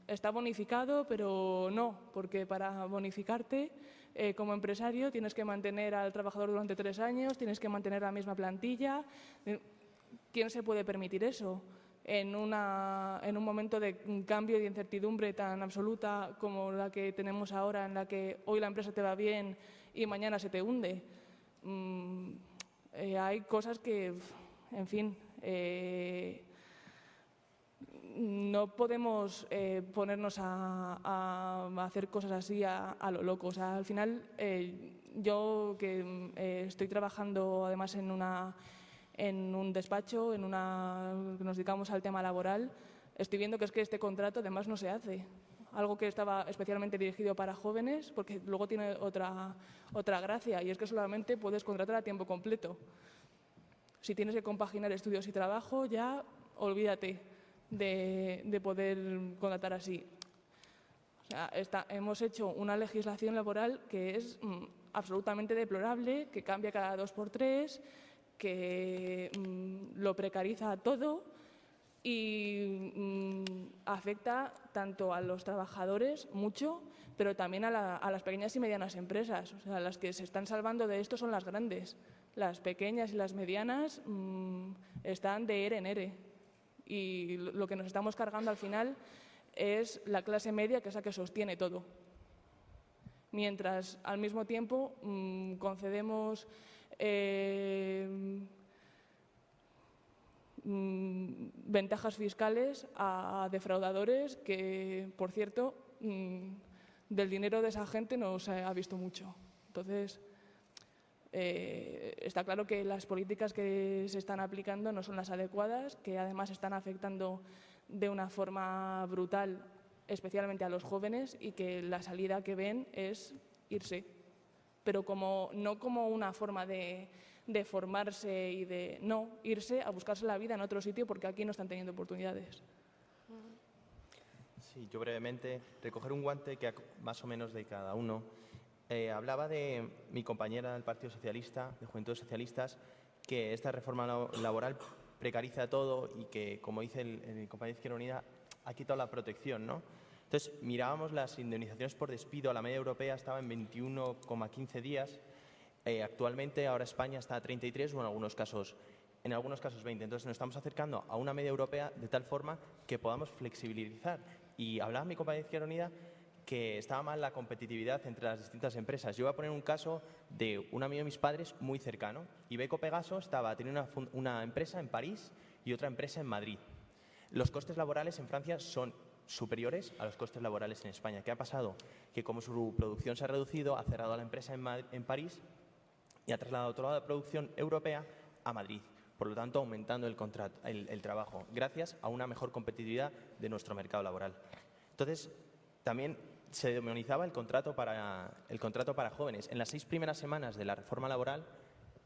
está bonificado, pero no, porque para bonificarte como empresario tienes que mantener al trabajador durante 3 años, tienes que mantener la misma plantilla. ¿Quién se puede permitir eso en un momento de cambio y de incertidumbre tan absoluta como la que tenemos ahora, en la que hoy la empresa te va bien y mañana se te hunde? Hay cosas que, en fin, no podemos ponernos a hacer cosas así a lo loco. O sea, al final, yo que estoy trabajando además en un despacho, que nos dedicamos al tema laboral, estoy viendo que es que este contrato además no se hace. Algo que estaba especialmente dirigido para jóvenes, porque luego tiene otra gracia, y es que solamente puedes contratar a tiempo completo. Si tienes que compaginar estudios y trabajo, ya olvídate de poder contratar así. O sea, hemos hecho una legislación laboral que es absolutamente deplorable, que cambia cada 2 por 3, que lo precariza todo y afecta tanto a los trabajadores mucho, pero también a las pequeñas y medianas empresas. O sea, las que se están salvando de esto son las grandes. Las pequeñas y las medianas están de ere en ere. Y lo que nos estamos cargando al final es la clase media, que es la que sostiene todo. Mientras, al mismo tiempo, concedemos ventajas fiscales a defraudadores que, por cierto, del dinero de esa gente no se ha visto mucho. Entonces, está claro que las políticas que se están aplicando no son las adecuadas, que además están afectando de una forma brutal, especialmente a los jóvenes, y que la salida que ven es irse. Pero no como una forma de formarse y irse a buscarse la vida en otro sitio, porque aquí no están teniendo oportunidades.
Sí, yo brevemente, recoger un guante que más o menos de cada uno. Hablaba de mi compañera del Partido Socialista, de Juventudes Socialistas, que esta reforma laboral precariza todo y que, como dice el compañero de Izquierda Unida, ha quitado la protección, ¿no? Entonces, mirábamos las indemnizaciones por despido, la media europea estaba en 21,15 días, actualmente ahora España está a 33 o en algunos casos 20. Entonces, nos estamos acercando a una media europea de tal forma que podamos flexibilizar. Y hablaba mi compañera de Izquierda Unida que estaba mal la competitividad entre las distintas empresas. Yo voy a poner un caso de un amigo de mis padres muy cercano. Iveco Pegaso tenía una empresa en París y otra empresa en Madrid. Los costes laborales en Francia son superiores a los costes laborales en España. ¿Qué ha pasado? Que como su producción se ha reducido, ha cerrado la empresa en París y ha trasladado toda la producción europea a Madrid. Por lo tanto, aumentando el trabajo, gracias a una mejor competitividad de nuestro mercado laboral. Entonces, también se demonizaba el contrato para jóvenes. En las 6 primeras semanas de la reforma laboral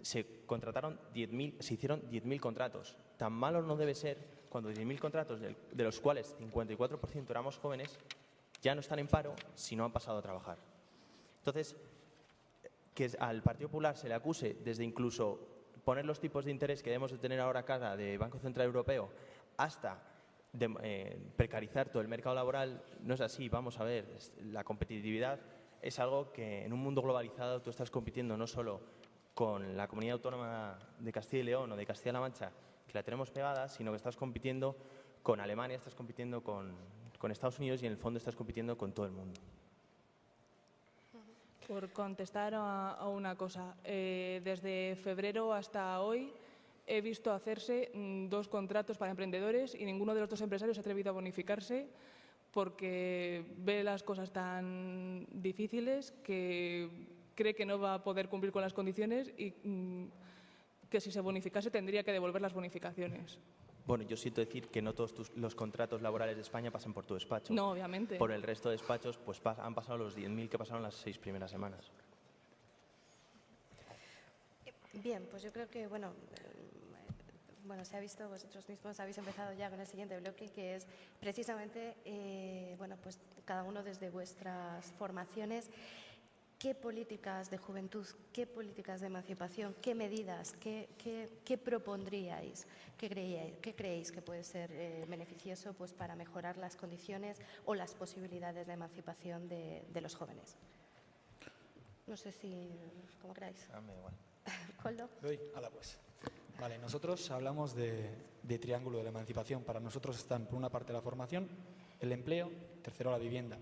se hicieron 10.000 contratos. Tan malo no debe ser cuando 10.000 contratos, de los cuales 54% éramos jóvenes, ya no están en paro si no han pasado a trabajar. Entonces, que al Partido Popular se le acuse desde incluso poner los tipos de interés que debemos de tener ahora cada de Banco Central Europeo hasta precarizar todo el mercado laboral, no es así. Vamos a ver, la competitividad es algo que en un mundo globalizado tú estás compitiendo no solo con la comunidad autónoma de Castilla y León o de Castilla-La Mancha, que la tenemos pegada, sino que estás compitiendo con Alemania, estás compitiendo con Estados Unidos y en el fondo estás compitiendo con todo el mundo.
Por contestar a una cosa, desde febrero hasta hoy he visto hacerse 2 contratos para emprendedores y ninguno de los 2 empresarios se ha atrevido a bonificarse porque ve las cosas tan difíciles que cree que no va a poder cumplir con las condiciones y que si se bonificase tendría que devolver las bonificaciones.
Bueno, yo siento decir que no todos los contratos laborales de España pasan por tu despacho.
No, obviamente.
Por el resto de despachos pues han pasado los 10.000 que pasaron las 6 primeras semanas.
Bien, pues yo creo que, bueno, se ha visto, vosotros mismos habéis empezado ya con el siguiente bloque, que es precisamente, pues cada uno desde vuestras formaciones. ¿qué políticas de juventud, qué políticas de emancipación, qué medidas, qué propondríais, qué creéis que puede ser beneficioso pues, para mejorar las condiciones o las posibilidades de emancipación de los jóvenes? No sé si, ¿cómo queráis?
Dame igual.
¿Coldo?
Doy. Hala, pues. Vale, nosotros hablamos de triángulo de la emancipación. Para nosotros están, por una parte, la formación, el empleo, tercero, la vivienda.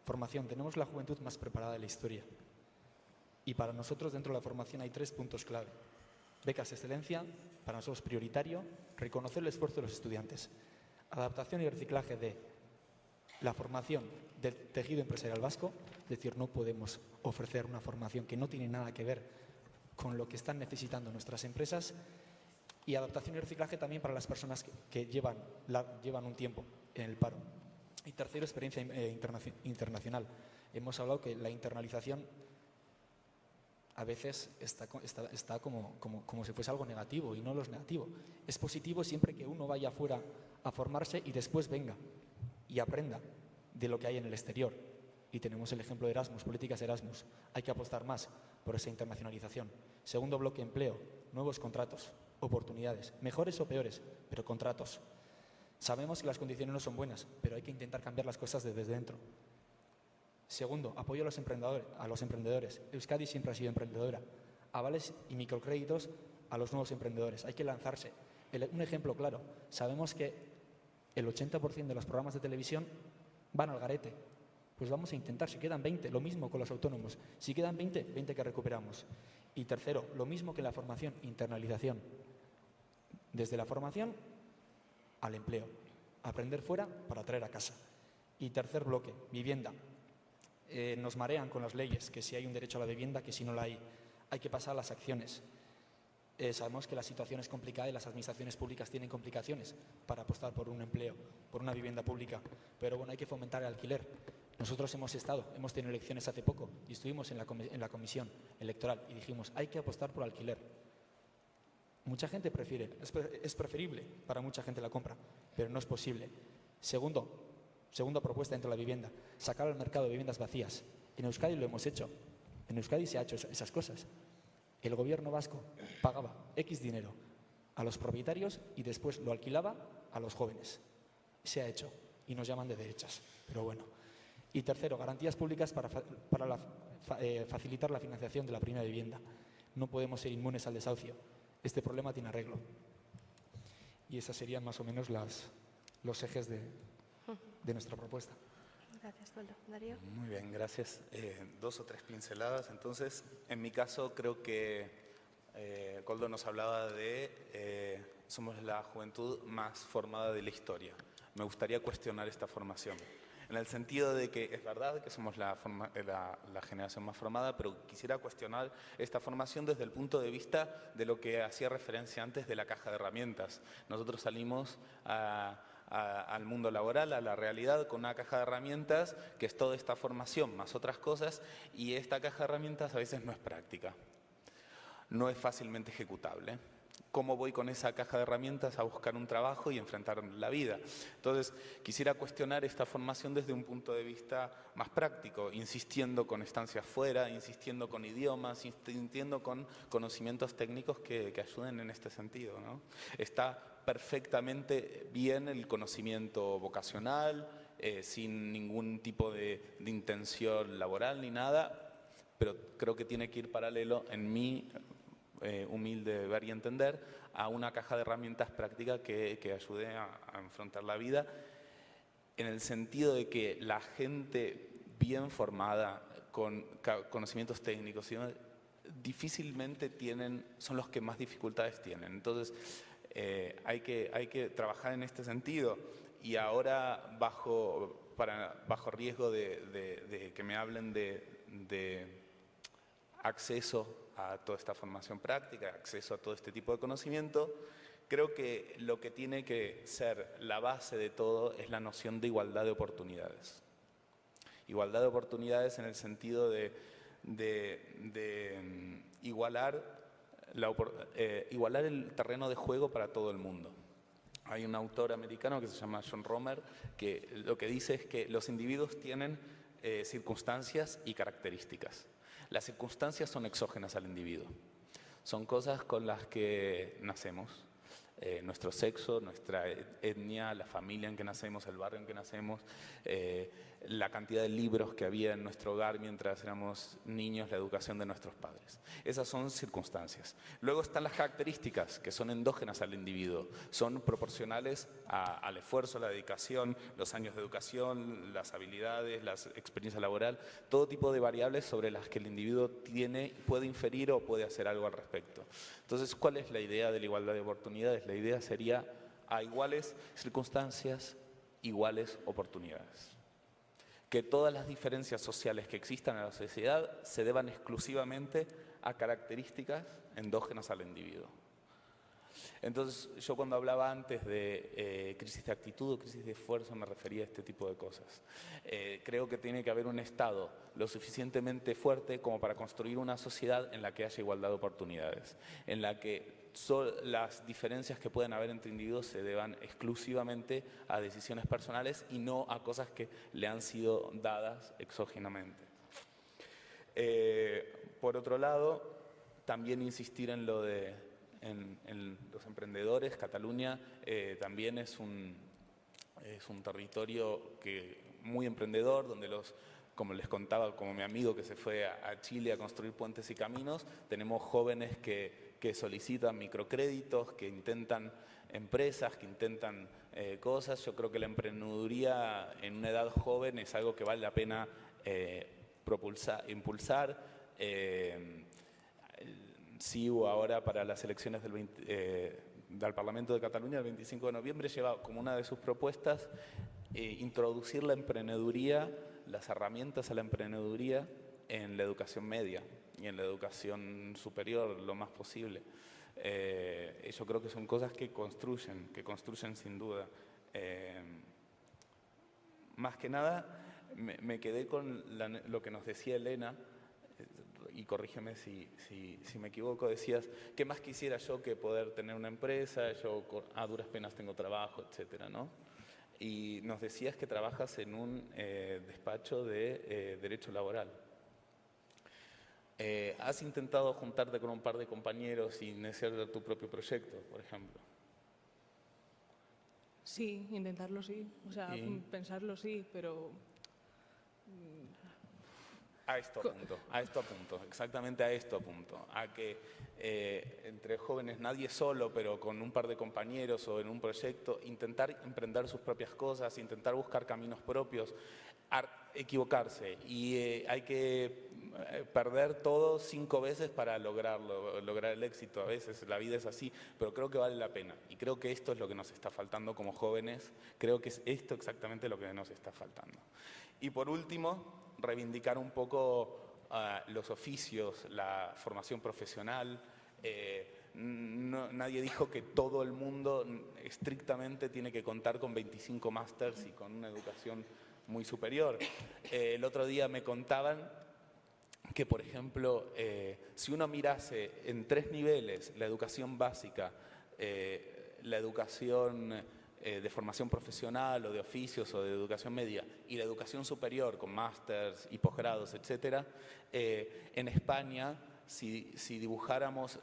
Formación. Tenemos la juventud más preparada de la historia. Y para nosotros, dentro de la formación, hay 3 puntos clave. Becas de excelencia, para nosotros prioritario, reconocer el esfuerzo de los estudiantes. Adaptación y reciclaje de la formación del tejido empresarial vasco, es decir, no podemos ofrecer una formación que no tiene nada que ver con lo que están necesitando nuestras empresas, y adaptación y reciclaje también para las personas que llevan un tiempo en el paro. Y tercero, experiencia internacional. Hemos hablado que la internalización a veces está como si fuese algo negativo, y no lo es negativo. Es positivo siempre que uno vaya afuera a formarse y después venga y aprenda de lo que hay en el exterior. Y tenemos el ejemplo de Erasmus, políticas Erasmus. Hay que apostar más por esa internacionalización. Segundo bloque, empleo, nuevos contratos, oportunidades, mejores o peores, pero contratos. Sabemos que las condiciones no son buenas, pero hay que intentar cambiar las cosas desde dentro. Segundo, apoyo a los emprendedores. Euskadi siempre ha sido emprendedora. Avales y microcréditos a los nuevos emprendedores. Hay que lanzarse. Un ejemplo claro, sabemos que el 80% de los programas de televisión van al garete. Pues vamos a intentar, si quedan 20, lo mismo con los autónomos. Si quedan 20 que recuperamos. Y tercero, lo mismo que la formación, internalización. Desde la formación al empleo. Aprender fuera para traer a casa. Y tercer bloque, vivienda. Nos marean con las leyes, que si hay un derecho a la vivienda, que si no la hay. Hay que pasar a las acciones. Sabemos que la situación es complicada y las administraciones públicas tienen complicaciones para apostar por un empleo, por una vivienda pública. Pero bueno, hay que fomentar el alquiler. Nosotros hemos tenido elecciones hace poco y estuvimos en la comisión electoral y dijimos, hay que apostar por alquiler. Mucha gente es preferible para mucha gente la compra, pero no es posible. Segunda propuesta dentro de la vivienda, sacar al mercado de viviendas vacías. En Euskadi lo hemos hecho. En Euskadi se ha hecho esas cosas. El gobierno vasco pagaba X dinero a los propietarios y después lo alquilaba a los jóvenes. Se ha hecho y nos llaman de derechas, pero bueno. Y tercero, garantías públicas para facilitar la financiación de la primera vivienda. No podemos ser inmunes al desahucio. Este problema tiene arreglo. Y esos serían más o menos los ejes de nuestra propuesta.
Gracias, Coldo. Darío.
Muy bien, gracias. 2 o 3 pinceladas. Entonces, en mi caso, creo que Coldo nos hablaba de somos la juventud más formada de la historia. Me gustaría cuestionar esta formación. En el sentido de que es verdad que somos la generación más formada, pero quisiera cuestionar esta formación desde el punto de vista de lo que hacía referencia antes de la caja de herramientas. Nosotros salimos al mundo laboral, a la realidad, con una caja de herramientas que es toda esta formación más otras cosas, y esta caja de herramientas a veces no es práctica, no es fácilmente ejecutable. ¿Cómo voy con esa caja de herramientas a buscar un trabajo y enfrentar la vida? Entonces, quisiera cuestionar esta formación desde un punto de vista más práctico, insistiendo con estancias fuera, insistiendo con idiomas, insistiendo con conocimientos técnicos que ayuden en este sentido, ¿no? Está perfectamente bien el conocimiento vocacional, sin ningún tipo de intención laboral ni nada, pero creo que tiene que ir paralelo en mi humilde ver y entender a una caja de herramientas prácticas que ayude a enfrentar la vida, en el sentido de que la gente bien formada, con conocimientos técnicos, difícilmente son los que más dificultades tienen. Entonces, hay que trabajar en este sentido. Y ahora, bajo riesgo de que me hablen de acceso a toda esta formación práctica, acceso a todo este tipo de conocimiento, creo que lo que tiene que ser la base de todo es la noción de igualdad de oportunidades. Igualdad de oportunidades en el sentido de igualar el terreno de juego para todo el mundo. Hay un autor americano que se llama John Romer que lo que dice es que los individuos tienen circunstancias y características. Las circunstancias son exógenas al individuo. Son cosas con las que nacemos. Nuestro sexo, nuestra etnia, la familia en que nacemos, el barrio en que nacemos, la cantidad de libros que había en nuestro hogar mientras éramos niños, la educación de nuestros padres. Esas son circunstancias. Luego están las características que son endógenas al individuo, son proporcionales al esfuerzo, la dedicación, los años de educación, las habilidades, la experiencia laboral, todo tipo de variables sobre las que el individuo puede inferir o puede hacer algo al respecto. Entonces, ¿cuál es la idea de la igualdad de oportunidades? La idea sería a iguales circunstancias, iguales oportunidades. Que todas las diferencias sociales que existan en la sociedad se deban exclusivamente a características endógenas al individuo. Entonces, yo cuando hablaba antes de crisis de actitud o crisis de esfuerzo me refería a este tipo de cosas. Creo que tiene que haber un Estado lo suficientemente fuerte como para construir una sociedad en la que haya igualdad de oportunidades, en la que las diferencias que pueden haber entre individuos se deban exclusivamente a decisiones personales y no a cosas que le han sido dadas exógenamente. Por otro lado, también insistir en lo de en los emprendedores. Cataluña también es un territorio muy emprendedor, donde como les contaba, como mi amigo que se fue a Chile a construir puentes y caminos, tenemos jóvenes que solicitan microcréditos, que intentan empresas, que intentan cosas. Yo creo que la emprendeduría en una edad joven es algo que vale la pena impulsar. CIU ahora para las elecciones del Parlamento de Cataluña el 25 de noviembre lleva como una de sus propuestas introducir la emprendeduría, las herramientas a la emprendeduría en la educación media y en la educación superior lo más posible. Yo creo que son cosas que construyen sin duda. Más que nada me quedé con lo que nos decía Elena, y corrígeme si me equivoco, decías, ¿qué más quisiera yo que poder tener una empresa? Yo a duras penas tengo trabajo, etcétera, ¿no? Y nos decías que trabajas en un despacho de derecho laboral. ¿Has intentado juntarte con un par de compañeros y iniciar tu propio proyecto, por ejemplo?
Sí, intentarlo sí, o sea, pensarlo sí, pero...
A esto apunto, exactamente a esto apunto, a que entre jóvenes, nadie solo, pero con un par de compañeros o en un proyecto, intentar emprender sus propias cosas, intentar buscar caminos propios, equivocarse, y hay que perder todo 5 veces para lograr el éxito. A veces la vida es así, pero creo que vale la pena, y creo que esto es lo que nos está faltando como jóvenes, creo que es esto exactamente lo que nos está faltando. Y por último, reivindicar un poco los oficios, la formación profesional. Nadie dijo que todo el mundo estrictamente tiene que contar con 25 másters y con una educación muy superior. El otro día me contaban que, por ejemplo, si uno mirase en 3 niveles, la educación básica, la educación de formación profesional o de oficios o de educación media y la educación superior con másters y posgrados, etcétera, en España, si dibujáramos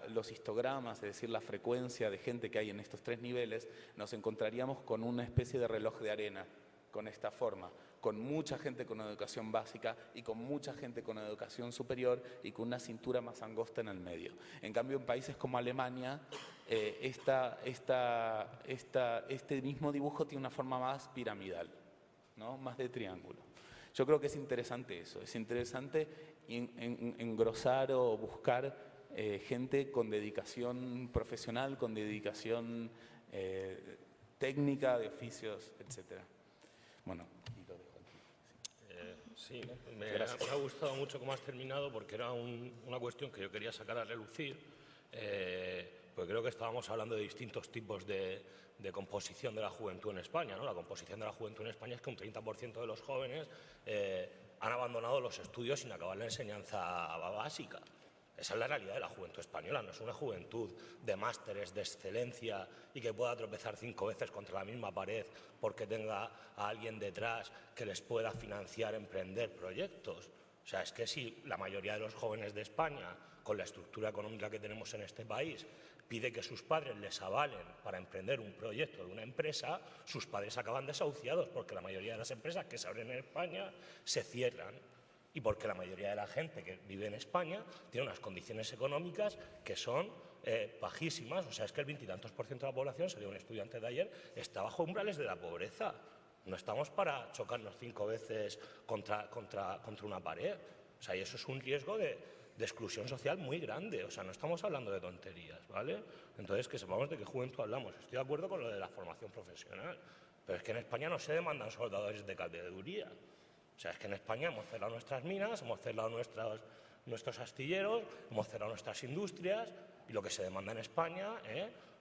los histogramas, es decir, la frecuencia de gente que hay en estos 3 niveles, nos encontraríamos con una especie de reloj de arena, con esta forma, con mucha gente con educación básica y con mucha gente con educación superior y con una cintura más angosta en el medio. En cambio, en países como Alemania, este mismo dibujo tiene una forma más piramidal, ¿no? Más de triángulo. Yo creo que es interesante eso, es interesante engrosar o buscar gente con dedicación profesional, con dedicación técnica, de oficios, etcétera. Bueno, y lo dejo aquí.
Sí, me ha gustado mucho cómo has terminado, porque era una cuestión que yo quería sacar a relucir, porque creo que estábamos hablando de distintos tipos de composición de la juventud en España, ¿no? La composición de la juventud en España es que un 30% de los jóvenes han abandonado los estudios sin acabar la enseñanza básica. Esa es la realidad de la juventud española, no es una juventud de másteres, de excelencia y que pueda tropezar 5 veces contra la misma pared porque tenga a alguien detrás que les pueda financiar emprender proyectos. O sea, es que si la mayoría de los jóvenes de España, con la estructura económica que tenemos en este país, pide que sus padres les avalen para emprender un proyecto de una empresa, sus padres acaban desahuciados porque la mayoría de las empresas que se abren en España se cierran y porque la mayoría de la gente que vive en España tiene unas condiciones económicas que son bajísimas. O sea, es que el 20 y tantos % de la población, salió un estudiante de ayer, está bajo umbrales de la pobreza. No estamos para chocarnos 5 veces contra una pared. O sea, y eso es un riesgo de exclusión social muy grande. O sea, no estamos hablando de tonterías, ¿vale? Entonces, que sepamos de qué juventud hablamos. Estoy de acuerdo con lo de la formación profesional, pero es que en España no se demandan soldadores de caballería. O sea, es que en España hemos cerrado nuestras minas, hemos cerrado nuestros astilleros, hemos cerrado nuestras industrias, y lo que se demanda en España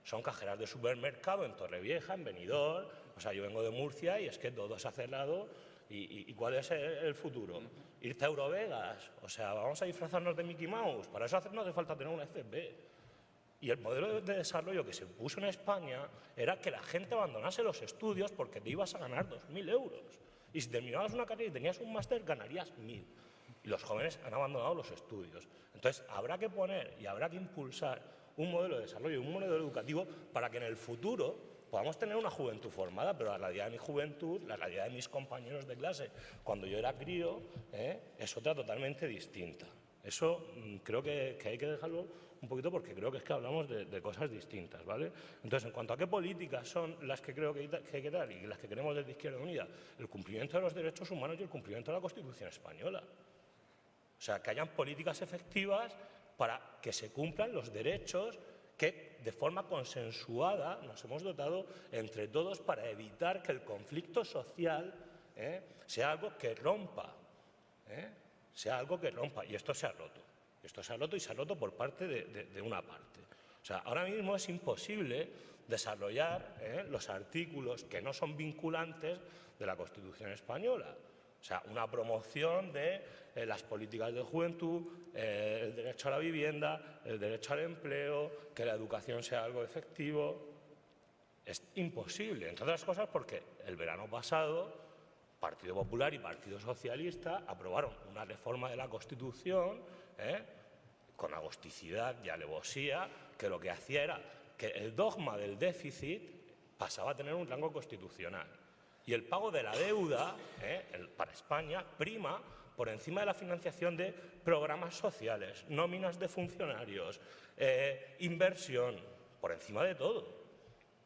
son cajeras de supermercado en Torrevieja, en Benidorm. O sea, yo vengo de Murcia y es que todo se ha cerrado. ¿Y cuál es el futuro? ¿Irte a Eurovegas? O sea, ¿vamos a disfrazarnos de Mickey Mouse? Para eso no hace falta tener una FP. Y el modelo de desarrollo que se puso en España era que la gente abandonase los estudios porque te ibas a ganar 2.000 euros. Y si terminabas una carrera y tenías un máster, ganarías 1.000. Y los jóvenes han abandonado los estudios. Entonces, habrá que poner y habrá que impulsar un modelo de desarrollo, un modelo educativo para que en el futuro podamos tener una juventud formada, pero la realidad de mi juventud, la realidad de mis compañeros de clase, cuando yo era crío, es otra totalmente distinta. Eso creo que hay que dejarlo un poquito porque creo que es que hablamos de cosas distintas, ¿vale? Entonces, en cuanto a qué políticas son las que creo que hay que dar y las que queremos desde Izquierda Unida, el cumplimiento de los derechos humanos y el cumplimiento de la Constitución española. O sea, que hayan políticas efectivas para que se cumplan los derechos que de forma consensuada nos hemos dotado entre todos para evitar que el conflicto social sea algo que rompa, sea algo que rompa. Y esto se ha roto. Esto se ha roto y se ha roto por parte de una parte. O sea, ahora mismo es imposible desarrollar los artículos que no son vinculantes de la Constitución española. O sea, una promoción de las políticas de juventud, el derecho a la vivienda, el derecho al empleo, que la educación sea algo efectivo. Es imposible, entre otras cosas porque el verano pasado Partido Popular y Partido Socialista aprobaron una reforma de la Constitución con agosticidad y alevosía, que lo que hacía era que el dogma del déficit pasaba a tener un rango constitucional. Y el pago de la deuda para España prima por encima de la financiación de programas sociales, nóminas de funcionarios, inversión, por encima de todo.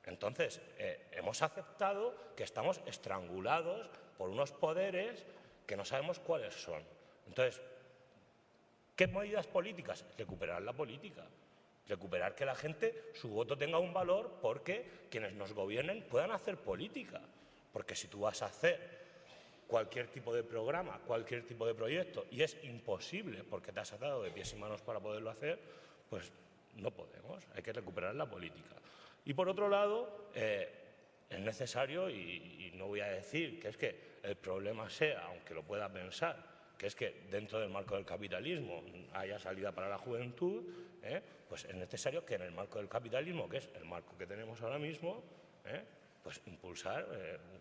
Entonces, hemos aceptado que estamos estrangulados por unos poderes que no sabemos cuáles son. Entonces, ¿qué medidas políticas? Recuperar la política. Recuperar que la gente, su voto tenga un valor porque quienes nos gobiernen puedan hacer política. Porque si tú vas a hacer cualquier tipo de programa, cualquier tipo de proyecto, y es imposible porque te has atado de pies y manos para poderlo hacer, pues no podemos, hay que recuperar la política. Y por otro lado, es necesario, y no voy a decir que es que el problema sea, aunque lo pueda pensar, que es que dentro del marco del capitalismo haya salida para la juventud, pues es necesario que en el marco del capitalismo, que es el marco que tenemos ahora mismo, pues impulsar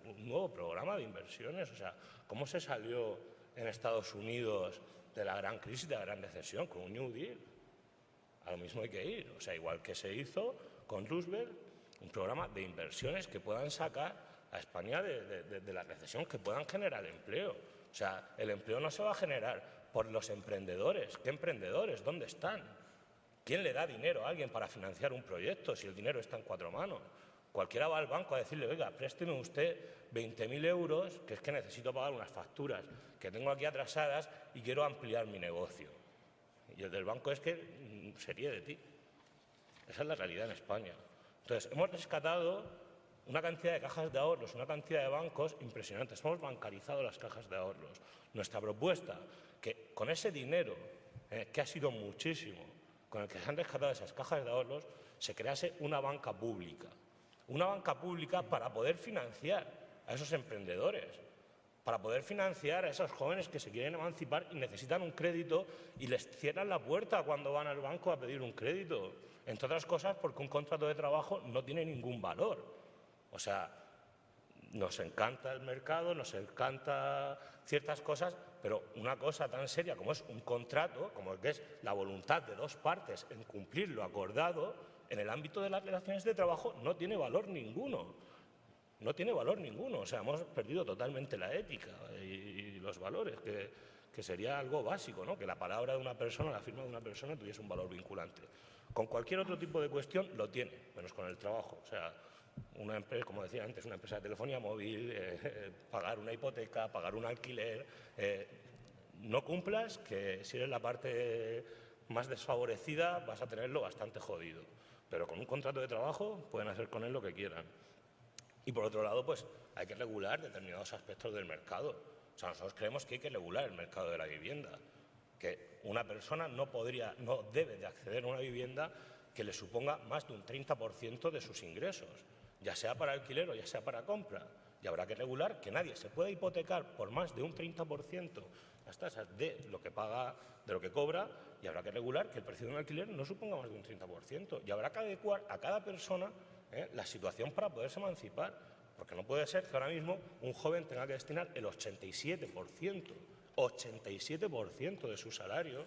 un nuevo programa de inversiones. O sea, ¿cómo se salió en Estados Unidos de la gran crisis, de la gran recesión? Con un New Deal. A lo mismo hay que ir. O sea, igual que se hizo con Roosevelt, un programa de inversiones que puedan sacar a España de la recesión, que puedan generar empleo. O sea, el empleo no se va a generar por los emprendedores. ¿Qué emprendedores? ¿Dónde están? ¿Quién le da dinero a alguien para financiar un proyecto si el dinero está en 4 manos? Cualquiera va al banco a decirle, oiga, présteme usted 20.000 euros, que es que necesito pagar unas facturas que tengo aquí atrasadas y quiero ampliar mi negocio. Y el del banco es que se ríe de ti. Esa es la realidad en España. Entonces, hemos rescatado una cantidad de cajas de ahorros, una cantidad de bancos impresionantes. Hemos bancarizado las cajas de ahorros. Nuestra propuesta, que con ese dinero, que ha sido muchísimo, con el que se han rescatado esas cajas de ahorros, se crease una banca pública. Una banca pública para poder financiar a esos emprendedores, para poder financiar a esos jóvenes que se quieren emancipar y necesitan un crédito y les cierran la puerta cuando van al banco a pedir un crédito. Entre otras cosas porque un contrato de trabajo no tiene ningún valor. O sea, Nos encanta el mercado, nos encanta ciertas cosas, pero una cosa tan seria como es un contrato, como que es la voluntad de dos partes en cumplir lo acordado, en el ámbito de las relaciones de trabajo no tiene valor ninguno. No tiene valor ninguno. O sea, hemos perdido totalmente la ética y los valores, que sería algo básico, ¿no? Que la palabra de una persona, la firma de una persona tuviese un valor vinculante. Con cualquier otro tipo de cuestión lo tiene, menos con el trabajo. O sea, una empresa, como decía antes, una empresa de telefonía móvil, pagar una hipoteca, pagar un alquiler, no cumplas, que si eres la parte más desfavorecida vas a tenerlo bastante jodido. Pero con un contrato de trabajo pueden hacer con él lo que quieran. Y por otro lado, pues hay que regular determinados aspectos del mercado. O sea, nosotros creemos que hay que regular el mercado de la vivienda, que una persona no debe de acceder a una vivienda que le suponga más de un 30% de sus ingresos, ya sea para alquiler o ya sea para compra. Y habrá que regular que nadie se pueda hipotecar por más de un 30% las tasas de lo que paga, de lo que cobra, y habrá que regular que el precio de un alquiler no suponga más de un 30%. Y habrá que adecuar a cada persona la situación para poderse emancipar, porque no puede ser que ahora mismo un joven tenga que destinar el 87% de su salario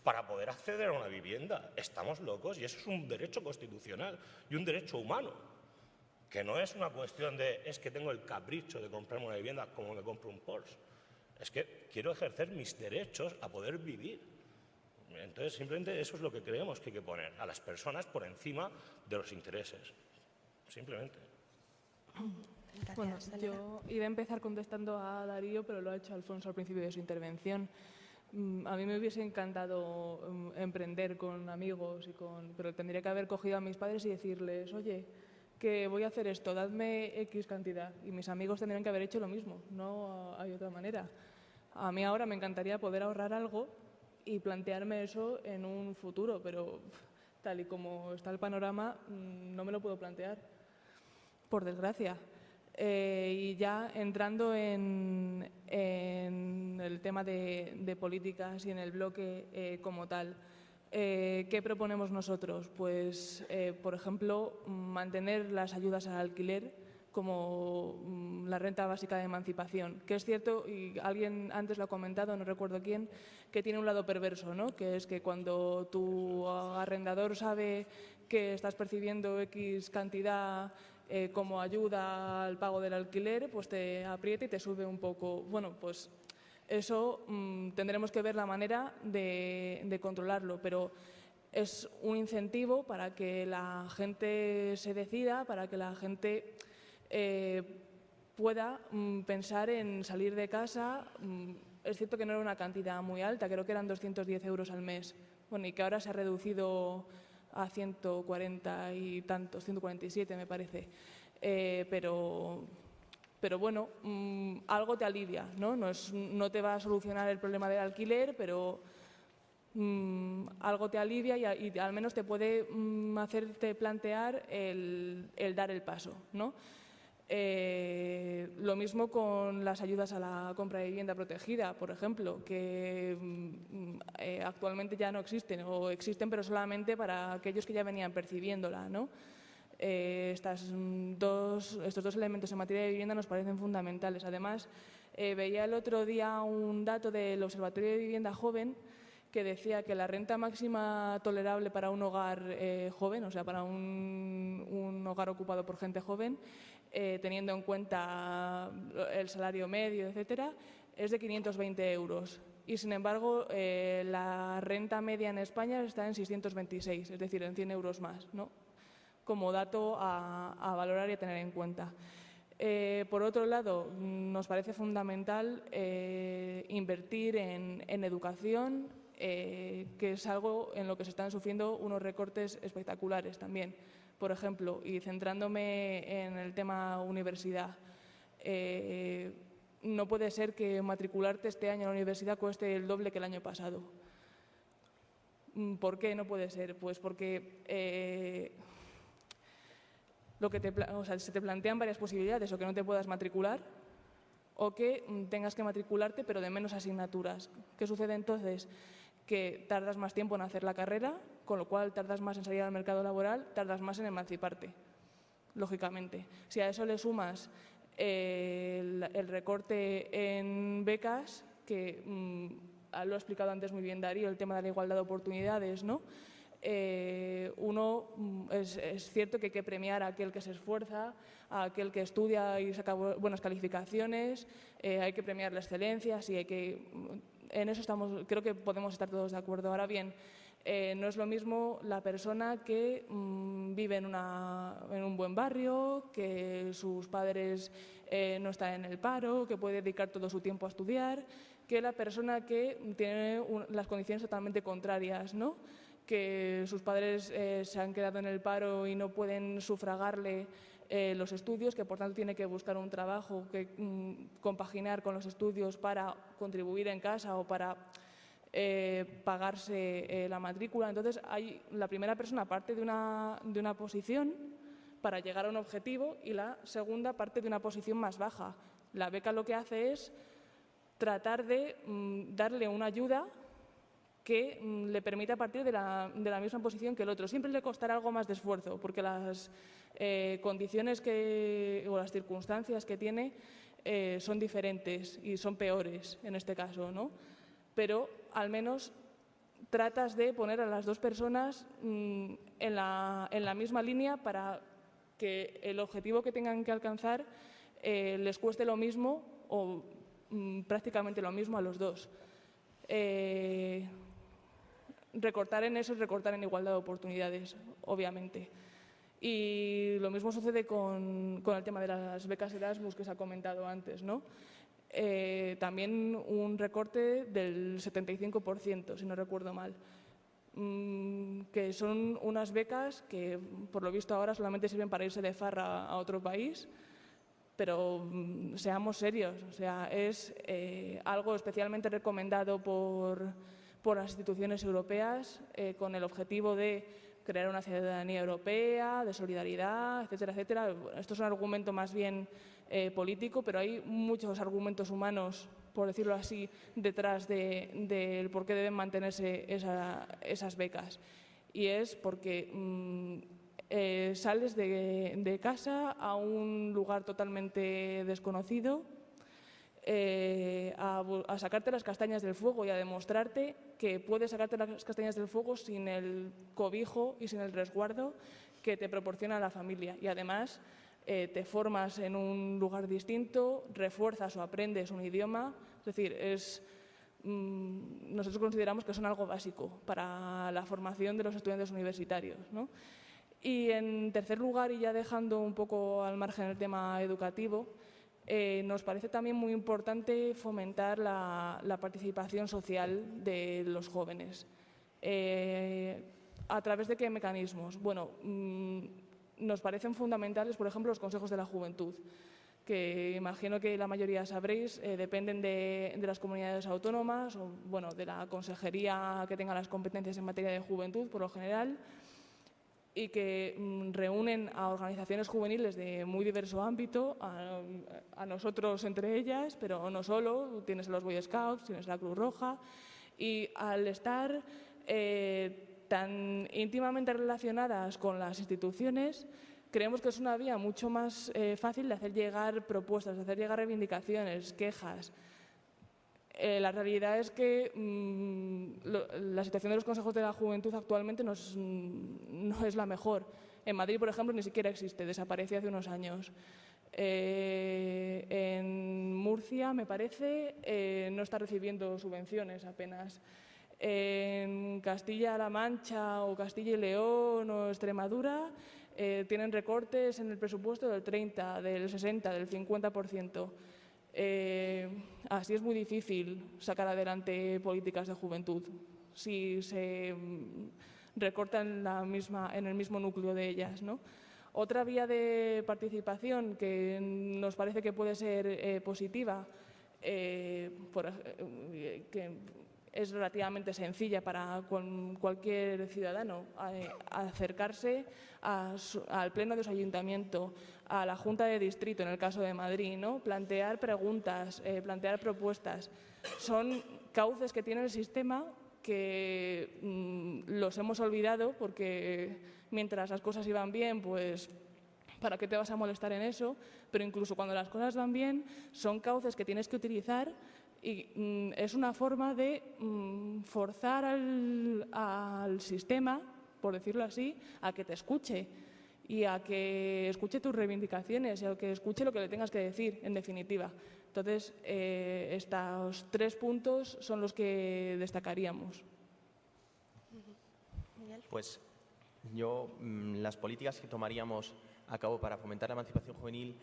para poder acceder a una vivienda. Estamos locos, y eso es un derecho constitucional y un derecho humano, que no es una cuestión de es que tengo el capricho de comprarme una vivienda como me compro un Porsche. Es que quiero ejercer mis derechos a poder vivir. Entonces, simplemente eso es lo que creemos que hay que poner, a las personas por encima de los intereses. Simplemente.
Bueno, yo iba a empezar contestando a Darío, pero lo ha hecho Alfonso al principio de su intervención. A mí me hubiese encantado emprender con amigos, pero tendría que haber cogido a mis padres y decirles, oye, que voy a hacer esto, dadme X cantidad. Y mis amigos tendrían que haber hecho lo mismo, no hay otra manera. A mí ahora me encantaría poder ahorrar algo y plantearme eso en un futuro, pero tal y como está el panorama, no me lo puedo plantear, por desgracia. Y ya entrando en el tema de políticas y en el bloque como tal, ¿qué proponemos nosotros? Pues, por ejemplo, mantener las ayudas al alquiler como la renta básica de emancipación, que es cierto, y alguien antes lo ha comentado, no recuerdo quién, que tiene un lado perverso, ¿no? Que es que cuando tu arrendador sabe que estás percibiendo X cantidad como ayuda al pago del alquiler, pues te aprieta y te sube un poco. Bueno, pues eso tendremos que ver la manera de controlarlo, pero es un incentivo para que la gente se decida, para que la gente pueda pensar en salir de casa. Es cierto que no era una cantidad muy alta, creo que eran 210 euros al mes, bueno, y que ahora se ha reducido a 140 y tantos, 147 me parece. Pero bueno, algo te alivia, ¿no? No te va a solucionar el problema del alquiler, pero algo te alivia y al menos te puede hacerte plantear el dar el paso, ¿no? Lo mismo con las ayudas a la compra de vivienda protegida, por ejemplo, que actualmente ya no existen, o existen pero solamente para aquellos que ya venían percibiéndola, ¿no? Estos dos elementos en materia de vivienda nos parecen fundamentales. Además, veía el otro día un dato del Observatorio de Vivienda Joven que decía que la renta máxima tolerable para un hogar joven, o sea, para un hogar ocupado por gente joven, teniendo en cuenta el salario medio, etcétera, es de 520 euros. Y, sin embargo, la renta media en España está en 626, es decir, en 100 euros más, ¿no? Como dato a valorar y a tener en cuenta. Por otro lado, nos parece fundamental invertir en educación, que es algo en lo que se están sufriendo unos recortes espectaculares también. Por ejemplo, y centrándome en el tema universidad, no puede ser que matricularte este año en la universidad cueste el doble que el año pasado. ¿Por qué no puede ser? Pues porque se te plantean varias posibilidades, o que no te puedas matricular o que tengas que matricularte pero de menos asignaturas. ¿Qué sucede entonces? Que tardas más tiempo en hacer la carrera, con lo cual tardas más en salir al mercado laboral, tardas más en emanciparte, lógicamente. Si a eso le sumas el recorte en becas, que lo ha explicado antes muy bien Darío, el tema de la igualdad de oportunidades, ¿no? Es cierto que hay que premiar a aquel que se esfuerza, a aquel que estudia y saca buenas calificaciones, hay que premiar la excelencia, sí, en eso creo que podemos estar todos de acuerdo. Ahora bien, no es lo mismo la persona que vive en un buen barrio, que sus padres no están en el paro, que puede dedicar todo su tiempo a estudiar, que la persona que tiene las condiciones totalmente contrarias, ¿no? Que sus padres se han quedado en el paro y no pueden sufragarle los estudios, que por tanto tiene que buscar un trabajo que compaginar con los estudios para contribuir en casa o para pagarse la matrícula. Entonces, la primera persona parte de una posición para llegar a un objetivo y la segunda parte de una posición más baja. La beca lo que hace es tratar de darle una ayuda que le permita partir de la misma posición que el otro. Siempre le costará algo más de esfuerzo, porque las condiciones o las circunstancias que tiene son diferentes y son peores en este caso, ¿no? Pero al menos tratas de poner a las dos personas en la misma línea para que el objetivo que tengan que alcanzar les cueste lo mismo o prácticamente lo mismo a los dos. Recortar en eso es recortar en igualdad de oportunidades, obviamente. Y lo mismo sucede con el tema de las becas Erasmus que se ha comentado antes, ¿no? También un recorte del 75%, si no recuerdo mal, que son unas becas que, por lo visto, ahora solamente sirven para irse de farra a otro país, pero seamos serios, o sea, es algo especialmente recomendado por las instituciones europeas con el objetivo de crear una ciudadanía europea, de solidaridad, etcétera, etcétera. Esto es un argumento más bien político, pero hay muchos argumentos humanos, por decirlo así, detrás del por qué deben mantenerse esas becas. Y es porque sales de casa a un lugar totalmente desconocido, a sacarte las castañas del fuego y a demostrarte que puedes sacarte las castañas del fuego sin el cobijo y sin el resguardo que te proporciona la familia. Y además te formas en un lugar distinto, refuerzas o aprendes un idioma. Es decir, nosotros consideramos que son algo básico para la formación de los estudiantes universitarios, ¿no? Y en tercer lugar, y ya dejando un poco al margen el tema educativo, nos parece también muy importante fomentar la participación social de los jóvenes. ¿A través de qué mecanismos? Bueno, nos parecen fundamentales, por ejemplo, los consejos de la juventud, que imagino que la mayoría sabréis, dependen de las comunidades autónomas o, bueno, de la consejería que tenga las competencias en materia de juventud, por lo general, y que reúnen a organizaciones juveniles de muy diverso ámbito, a nosotros entre ellas, pero no solo, tienes los Boy Scouts, tienes la Cruz Roja, y al estar tan íntimamente relacionadas con las instituciones, creemos que es una vía mucho más fácil de hacer llegar propuestas, de hacer llegar reivindicaciones, quejas. La realidad es que la situación de los consejos de la juventud actualmente no es la mejor. En Madrid, por ejemplo, ni siquiera existe, desapareció hace unos años. En Murcia, me parece, no está recibiendo subvenciones apenas. En Castilla-La Mancha o Castilla y León o Extremadura tienen recortes en el presupuesto del 30%, del 60%, del 50%. Así es muy difícil sacar adelante políticas de juventud si se recorta en el mismo núcleo de ellas, ¿no? Otra vía de participación que nos parece que puede ser positiva, que es relativamente sencilla para cualquier ciudadano, acercarse al pleno de su ayuntamiento, a la Junta de Distrito, en el caso de Madrid, ¿no? Plantear preguntas, plantear propuestas. Son cauces que tiene el sistema que los hemos olvidado porque mientras las cosas iban bien, pues ¿para qué te vas a molestar en eso? Pero incluso cuando las cosas van bien, son cauces que tienes que utilizar y es una forma de forzar al sistema, por decirlo así, a que te escuche y a que escuche tus reivindicaciones y a que escuche lo que le tengas que decir, en definitiva. Entonces, estos 3 puntos son los que destacaríamos.
Pues yo, las políticas que tomaríamos a cabo para fomentar la emancipación juvenil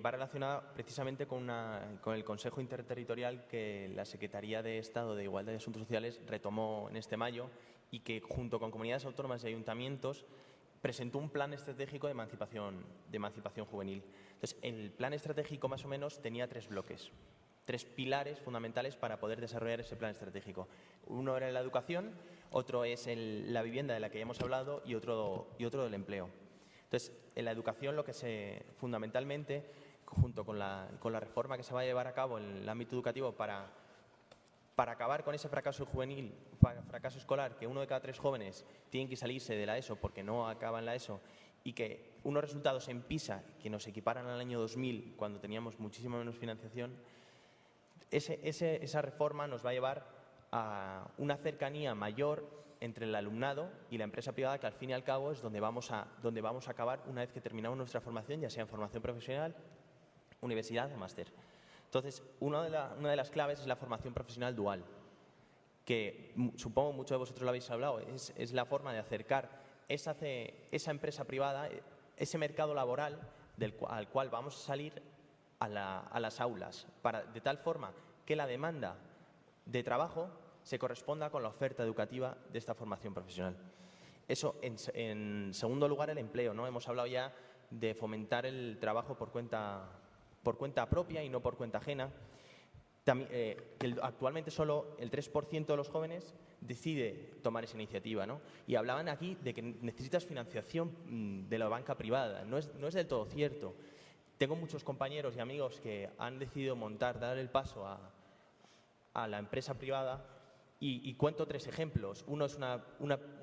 va relacionada precisamente con el Consejo Interterritorial que la Secretaría de Estado de Igualdad y Asuntos Sociales retomó en este mayo y que, junto con comunidades autónomas y ayuntamientos, presentó un plan estratégico de emancipación juvenil. Entonces, el plan estratégico más o menos tenía 3 bloques, 3 pilares fundamentales para poder desarrollar ese plan estratégico. Uno era la educación, otro es la vivienda de la que ya hemos hablado y otro del empleo. Entonces, en la educación fundamentalmente, junto con la reforma que se va a llevar a cabo en el ámbito educativo para acabar con ese fracaso juvenil, fracaso escolar, que 1 de cada 3 jóvenes tienen que salirse de la ESO porque no acaban la ESO y que unos resultados en PISA que nos equiparan al año 2000 cuando teníamos muchísima menos financiación, esa reforma nos va a llevar a una cercanía mayor entre el alumnado y la empresa privada, que al fin y al cabo es donde vamos a acabar una vez que terminamos nuestra formación, ya sea en formación profesional, universidad o máster. Entonces, una de las claves es la formación profesional dual, que supongo muchos de vosotros lo habéis hablado, es la forma de acercar esa empresa privada, ese mercado laboral al cual vamos a salir a las aulas, de tal forma que la demanda de trabajo se corresponda con la oferta educativa de esta formación profesional. Eso, en segundo lugar, el empleo, ¿no? Hemos hablado ya de fomentar el trabajo por cuenta propia y no por cuenta ajena. Actualmente solo el 3% de los jóvenes decide tomar esa iniciativa, ¿no? Y hablaban aquí de que necesitas financiación de la banca privada. No es del todo cierto. Tengo muchos compañeros y amigos que han decidido dar el paso a la empresa privada y cuento 3 ejemplos. Uno es una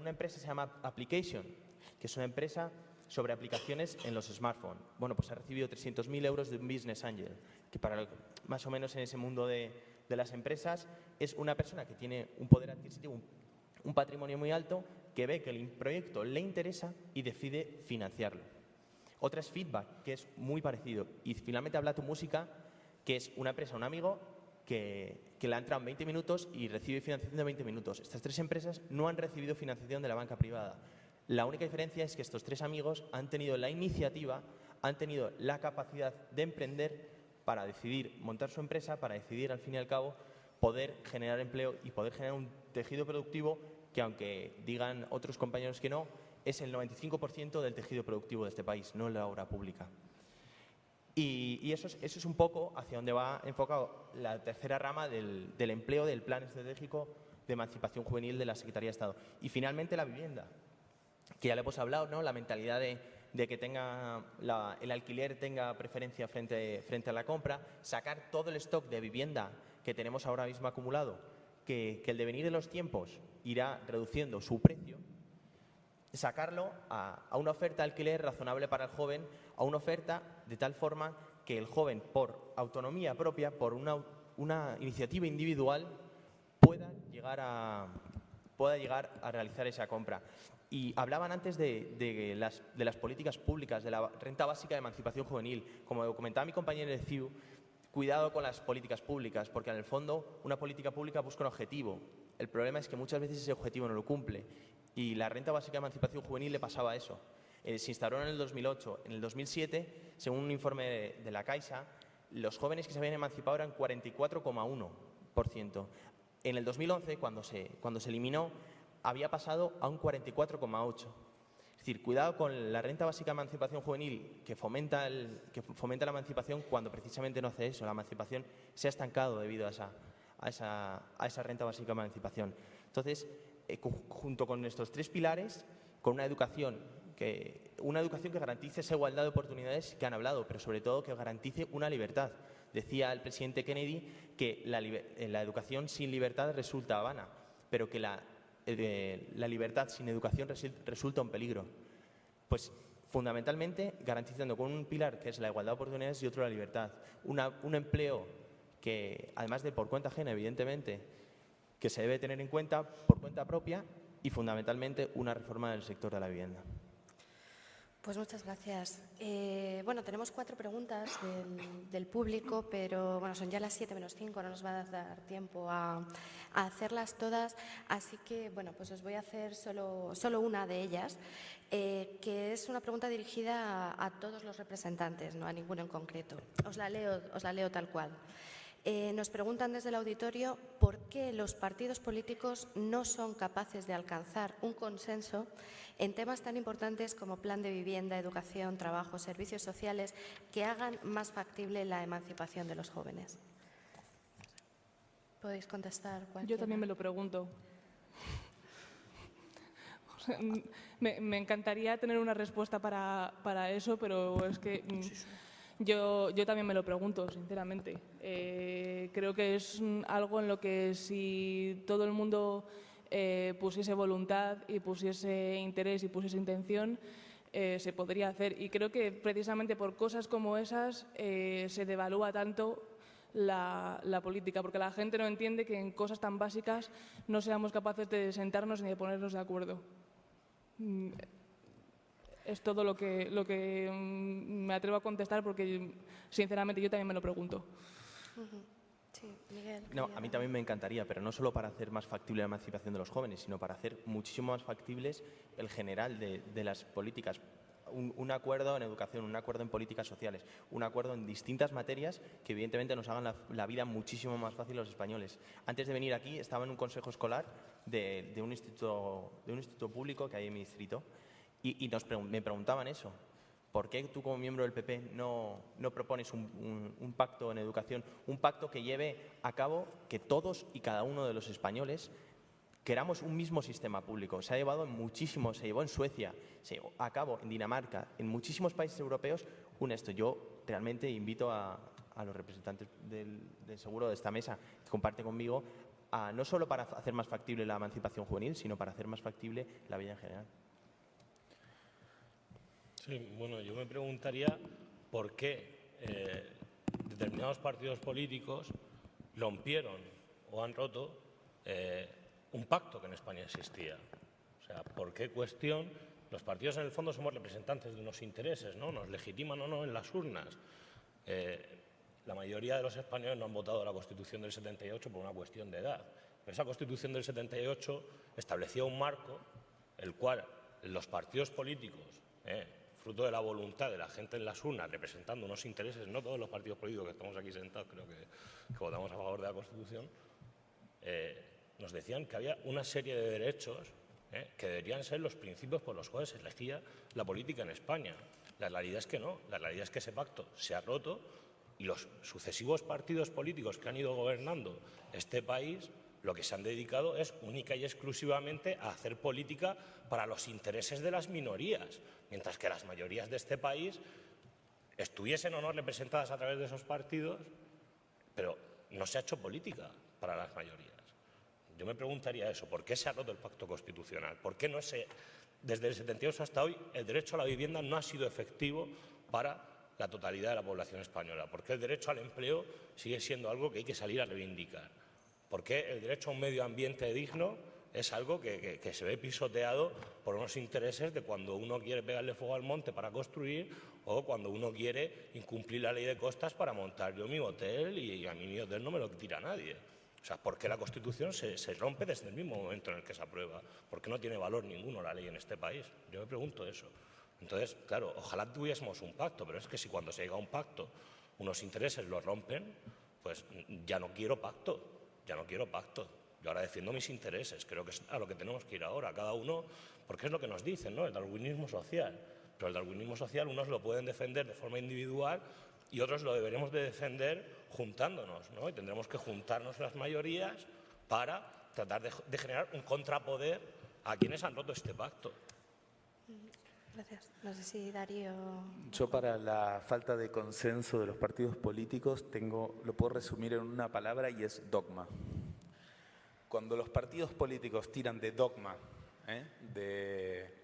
empresa que se llama Application, que es una empresa sobre aplicaciones en los smartphones. Bueno, pues ha recibido 300.000 euros de un Business Angel, que más o menos en ese mundo de las empresas es una persona que tiene un poder adquisitivo, un patrimonio muy alto, que ve que el proyecto le interesa y decide financiarlo. Otra es Feedback, que es muy parecido. Y finalmente habla Tu Música, que es una empresa, un amigo, que le ha entrado en 20 minutos y recibe financiación de 20 minutos. Estas 3 empresas no han recibido financiación de la banca privada. La única diferencia es que estos 3 amigos han tenido la iniciativa, han tenido la capacidad de emprender para decidir montar su empresa, para decidir, al fin y al cabo, poder generar empleo y poder generar un tejido productivo que, aunque digan otros compañeros que no, es el 95% del tejido productivo de este país, no la obra pública. Y eso es un poco hacia donde va enfocado la tercera rama del empleo del Plan Estratégico de Emancipación Juvenil de la Secretaría de Estado. Y finalmente la vivienda, que ya le hemos hablado, ¿no? La mentalidad de que el alquiler tenga preferencia frente a la compra, sacar todo el stock de vivienda que tenemos ahora mismo acumulado, que el devenir de los tiempos irá reduciendo su precio, sacarlo a una oferta de alquiler razonable para el joven, a una oferta de tal forma que el joven, por autonomía propia, por una iniciativa individual, pueda llegar a realizar esa compra. Y hablaban antes de las políticas públicas, de la renta básica de emancipación juvenil. Como comentaba mi compañero de CIU, cuidado con las políticas públicas, porque en el fondo una política pública busca un objetivo. El problema es que muchas veces ese objetivo no lo cumple. Y la renta básica de emancipación juvenil le pasaba eso. Se instauró en el 2008. En el 2007, según un informe de la Caixa, los jóvenes que se habían emancipado eran 44,1%. En el 2011, cuando se eliminó, había pasado a un 44,8%. Es decir, cuidado con la renta básica de emancipación juvenil que fomenta la emancipación cuando precisamente no hace eso. La emancipación se ha estancado debido a esa renta básica de emancipación. Entonces, junto con estos 3 pilares, con una educación que garantice esa igualdad de oportunidades que han hablado, pero sobre todo que garantice una libertad. Decía el presidente Kennedy que la educación sin libertad resulta vana, pero que la libertad sin educación resulta un peligro. Pues fundamentalmente garantizando con un pilar que es la igualdad de oportunidades y otro la libertad. Un empleo que, además de por cuenta ajena, evidentemente, que se debe tener en cuenta por cuenta propia y, fundamentalmente, una reforma del sector de la vivienda.
Pues muchas gracias. Bueno, tenemos 4 preguntas del público, pero bueno, son ya las 7 menos 5, no nos va a dar tiempo a hacerlas todas, así que bueno, pues os voy a hacer solo una de ellas, que es una pregunta dirigida a todos los representantes, no a ninguno en concreto. Os la leo tal cual. Nos preguntan desde el auditorio por qué los partidos políticos no son capaces de alcanzar un consenso en temas tan importantes como plan de vivienda, educación, trabajo, servicios sociales, que hagan más factible la emancipación de los jóvenes. ¿Podéis contestar cualquiera?
Yo también me lo pregunto. O sea, me encantaría tener una respuesta para eso, pero es que yo también me lo pregunto, sinceramente. Creo que es algo en lo que si todo el mundo pusiese voluntad y pusiese interés y pusiese intención, se podría hacer. Y creo que precisamente por cosas como esas se devalúa tanto la política, porque la gente no entiende que en cosas tan básicas no seamos capaces de sentarnos ni de ponernos de acuerdo. Es todo lo que me atrevo a contestar, porque sinceramente yo también me lo pregunto.
Sí, Miguel.
No, a mí también me encantaría, pero no solo para hacer más factible la emancipación de los jóvenes, sino para hacer muchísimo más factibles el general de las políticas. Un acuerdo en educación, un acuerdo en políticas sociales, un acuerdo en distintas materias que evidentemente nos hagan la vida muchísimo más fácil a los españoles. Antes de venir aquí estaba en un consejo escolar de un instituto público que hay en mi distrito y me preguntaban eso. ¿Por qué tú, como miembro del PP, no propones un pacto en educación, un pacto que lleve a cabo que todos y cada uno de los españoles queramos un mismo sistema público? Se ha llevado se llevó en Suecia, se llevó a cabo en Dinamarca, en muchísimos países europeos esto. Yo realmente invito a los representantes del seguro de esta mesa que comparte conmigo, no solo para hacer más factible la emancipación juvenil, sino para hacer más factible la vida en general.
Sí, bueno, yo me preguntaría por qué determinados partidos políticos rompieron o han roto un pacto que en España existía. O sea, ¿por qué cuestión? Los partidos en el fondo somos representantes de unos intereses, ¿no? Nos legitiman o no en las urnas. La mayoría de los españoles no han votado la Constitución del 78 por una cuestión de edad. Pero esa Constitución del 78 establecía un marco el cual los partidos políticos, fruto de la voluntad de la gente en las urnas, representando unos intereses, no todos los partidos políticos que estamos aquí sentados, creo que votamos a favor de la Constitución, nos decían que había una serie de derechos que deberían ser los principios por los cuales se elegía la política en España. La realidad es que no, la realidad es que ese pacto se ha roto y los sucesivos partidos políticos que han ido gobernando este país lo que se han dedicado es única y exclusivamente a hacer política para los intereses de las minorías, mientras que las mayorías de este país estuviesen o no representadas a través de esos partidos, pero no se ha hecho política para las mayorías. Yo me preguntaría eso, ¿por qué se ha roto el pacto constitucional? ¿Por qué desde el 78 hasta hoy el derecho a la vivienda no ha sido efectivo para la totalidad de la población española? ¿Por qué el derecho al empleo sigue siendo algo que hay que salir a reivindicar? ¿Por qué el derecho a un medio ambiente digno es algo que se ve pisoteado por unos intereses de cuando uno quiere pegarle fuego al monte para construir o cuando uno quiere incumplir la ley de costas para montar yo mi hotel y a mí mi hotel no me lo tira nadie? O sea, ¿por qué la Constitución se rompe desde el mismo momento en el que se aprueba? ¿Por qué no tiene valor ninguno la ley en este país? Yo me pregunto eso. Entonces, claro, ojalá tuviésemos un pacto, pero es que si cuando se llega a un pacto unos intereses lo rompen, pues ya no quiero pacto. Ya no quiero pacto. Yo ahora defiendo mis intereses. Creo que es a lo que tenemos que ir ahora, cada uno, porque es lo que nos dicen, ¿no? El darwinismo social. Pero el darwinismo social unos lo pueden defender de forma individual y otros lo deberemos de defender juntándonos, ¿no? Y tendremos que juntarnos las mayorías para tratar de generar un contrapoder a quienes han roto este pacto.
Gracias. No sé si Darío...
Yo para la falta de consenso de los partidos políticos lo puedo resumir en una palabra y es dogma. Cuando los partidos políticos tiran de dogma, de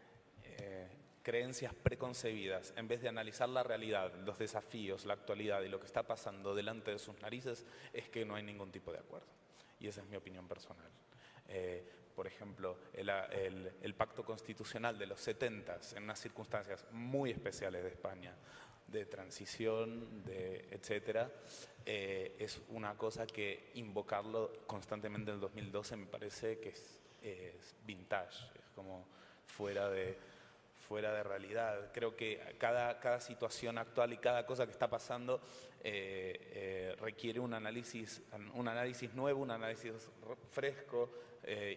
creencias preconcebidas, en vez de analizar la realidad, los desafíos, la actualidad y lo que está pasando delante de sus narices, es que no hay ningún tipo de acuerdo. Y esa es mi opinión personal. Por ejemplo, el pacto constitucional de los 70s, en unas circunstancias muy especiales de España, de transición, etcétera, es una cosa que invocarlo constantemente en el 2012 me parece que es vintage, es como fuera de realidad. Creo que cada situación actual y cada cosa que está pasando requiere un análisis nuevo, un análisis fresco,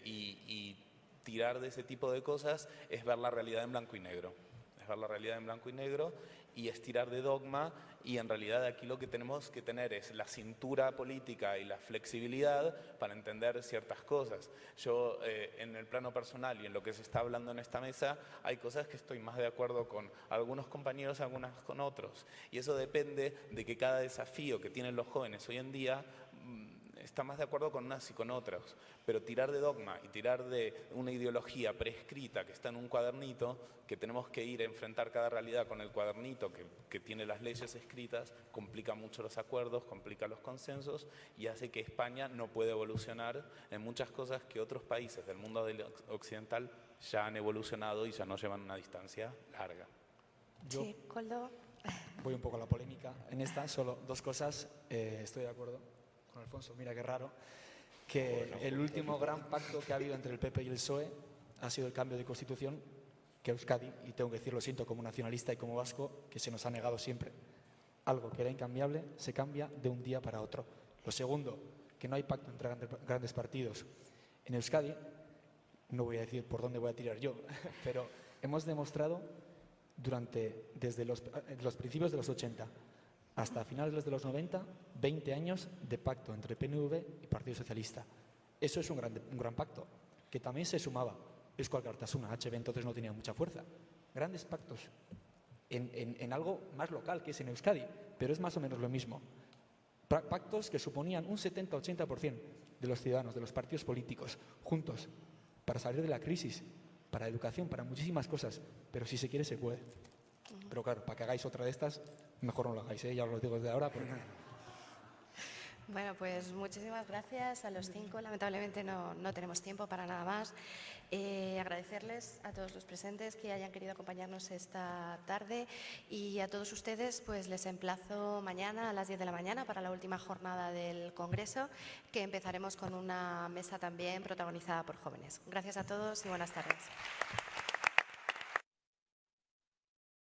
y tirar de ese tipo de cosas es ver la realidad en blanco y negro. Es ver la realidad en blanco y negro y es tirar de dogma, y en realidad aquí lo que tenemos que tener es la cintura política y la flexibilidad para entender ciertas cosas. Yo, en el plano personal y en lo que se está hablando en esta mesa, hay cosas que estoy más de acuerdo con algunos compañeros, algunas con otros, y eso depende de que cada desafío que tienen los jóvenes hoy en día está más de acuerdo con unas y con otras, pero tirar de dogma y tirar de una ideología prescrita que está en un cuadernito, que tenemos que ir a enfrentar cada realidad con el cuadernito que tiene las leyes escritas, complica mucho los acuerdos, complica los consensos y hace que España no pueda evolucionar en muchas cosas que otros países del mundo occidental ya han evolucionado y ya no llevan una distancia larga.
Yo
Sí, Koldo.
voy un poco a la polémica. En esta solo dos cosas. Estoy de acuerdo con Alfonso, mira qué raro, que el último gran pacto que ha habido entre el PP y el PSOE ha sido el cambio de constitución, que Euskadi, y tengo que decirlo, siento como nacionalista y como vasco, que se nos ha negado siempre. Algo que era incambiable se cambia de un día para otro. Lo segundo, que no hay pacto entre grandes partidos. En Euskadi, no voy a decir por dónde voy a tirar yo, pero hemos demostrado desde los principios de los 80 hasta finales de los 90, 20 años de pacto entre PNV y Partido Socialista. Eso es un gran pacto, que también se sumaba Eusko Alkartasuna. HB entonces no tenía mucha fuerza. Grandes pactos en algo más local, que es en Euskadi, pero es más o menos lo mismo. Pactos que suponían un 70-80% de los ciudadanos, de los partidos políticos, juntos, para salir de la crisis, para educación, para muchísimas cosas, pero si se quiere se puede. Pero claro, para que hagáis otra de estas, mejor no lo hagáis, ya os lo digo desde ahora. Porque...
Bueno, pues muchísimas gracias a los 5. Lamentablemente no tenemos tiempo para nada más. Agradecerles a todos los presentes que hayan querido acompañarnos esta tarde, y a todos ustedes pues les emplazo mañana a las 10 de la mañana para la última jornada del Congreso, que empezaremos con una mesa también protagonizada por jóvenes. Gracias a todos y buenas tardes.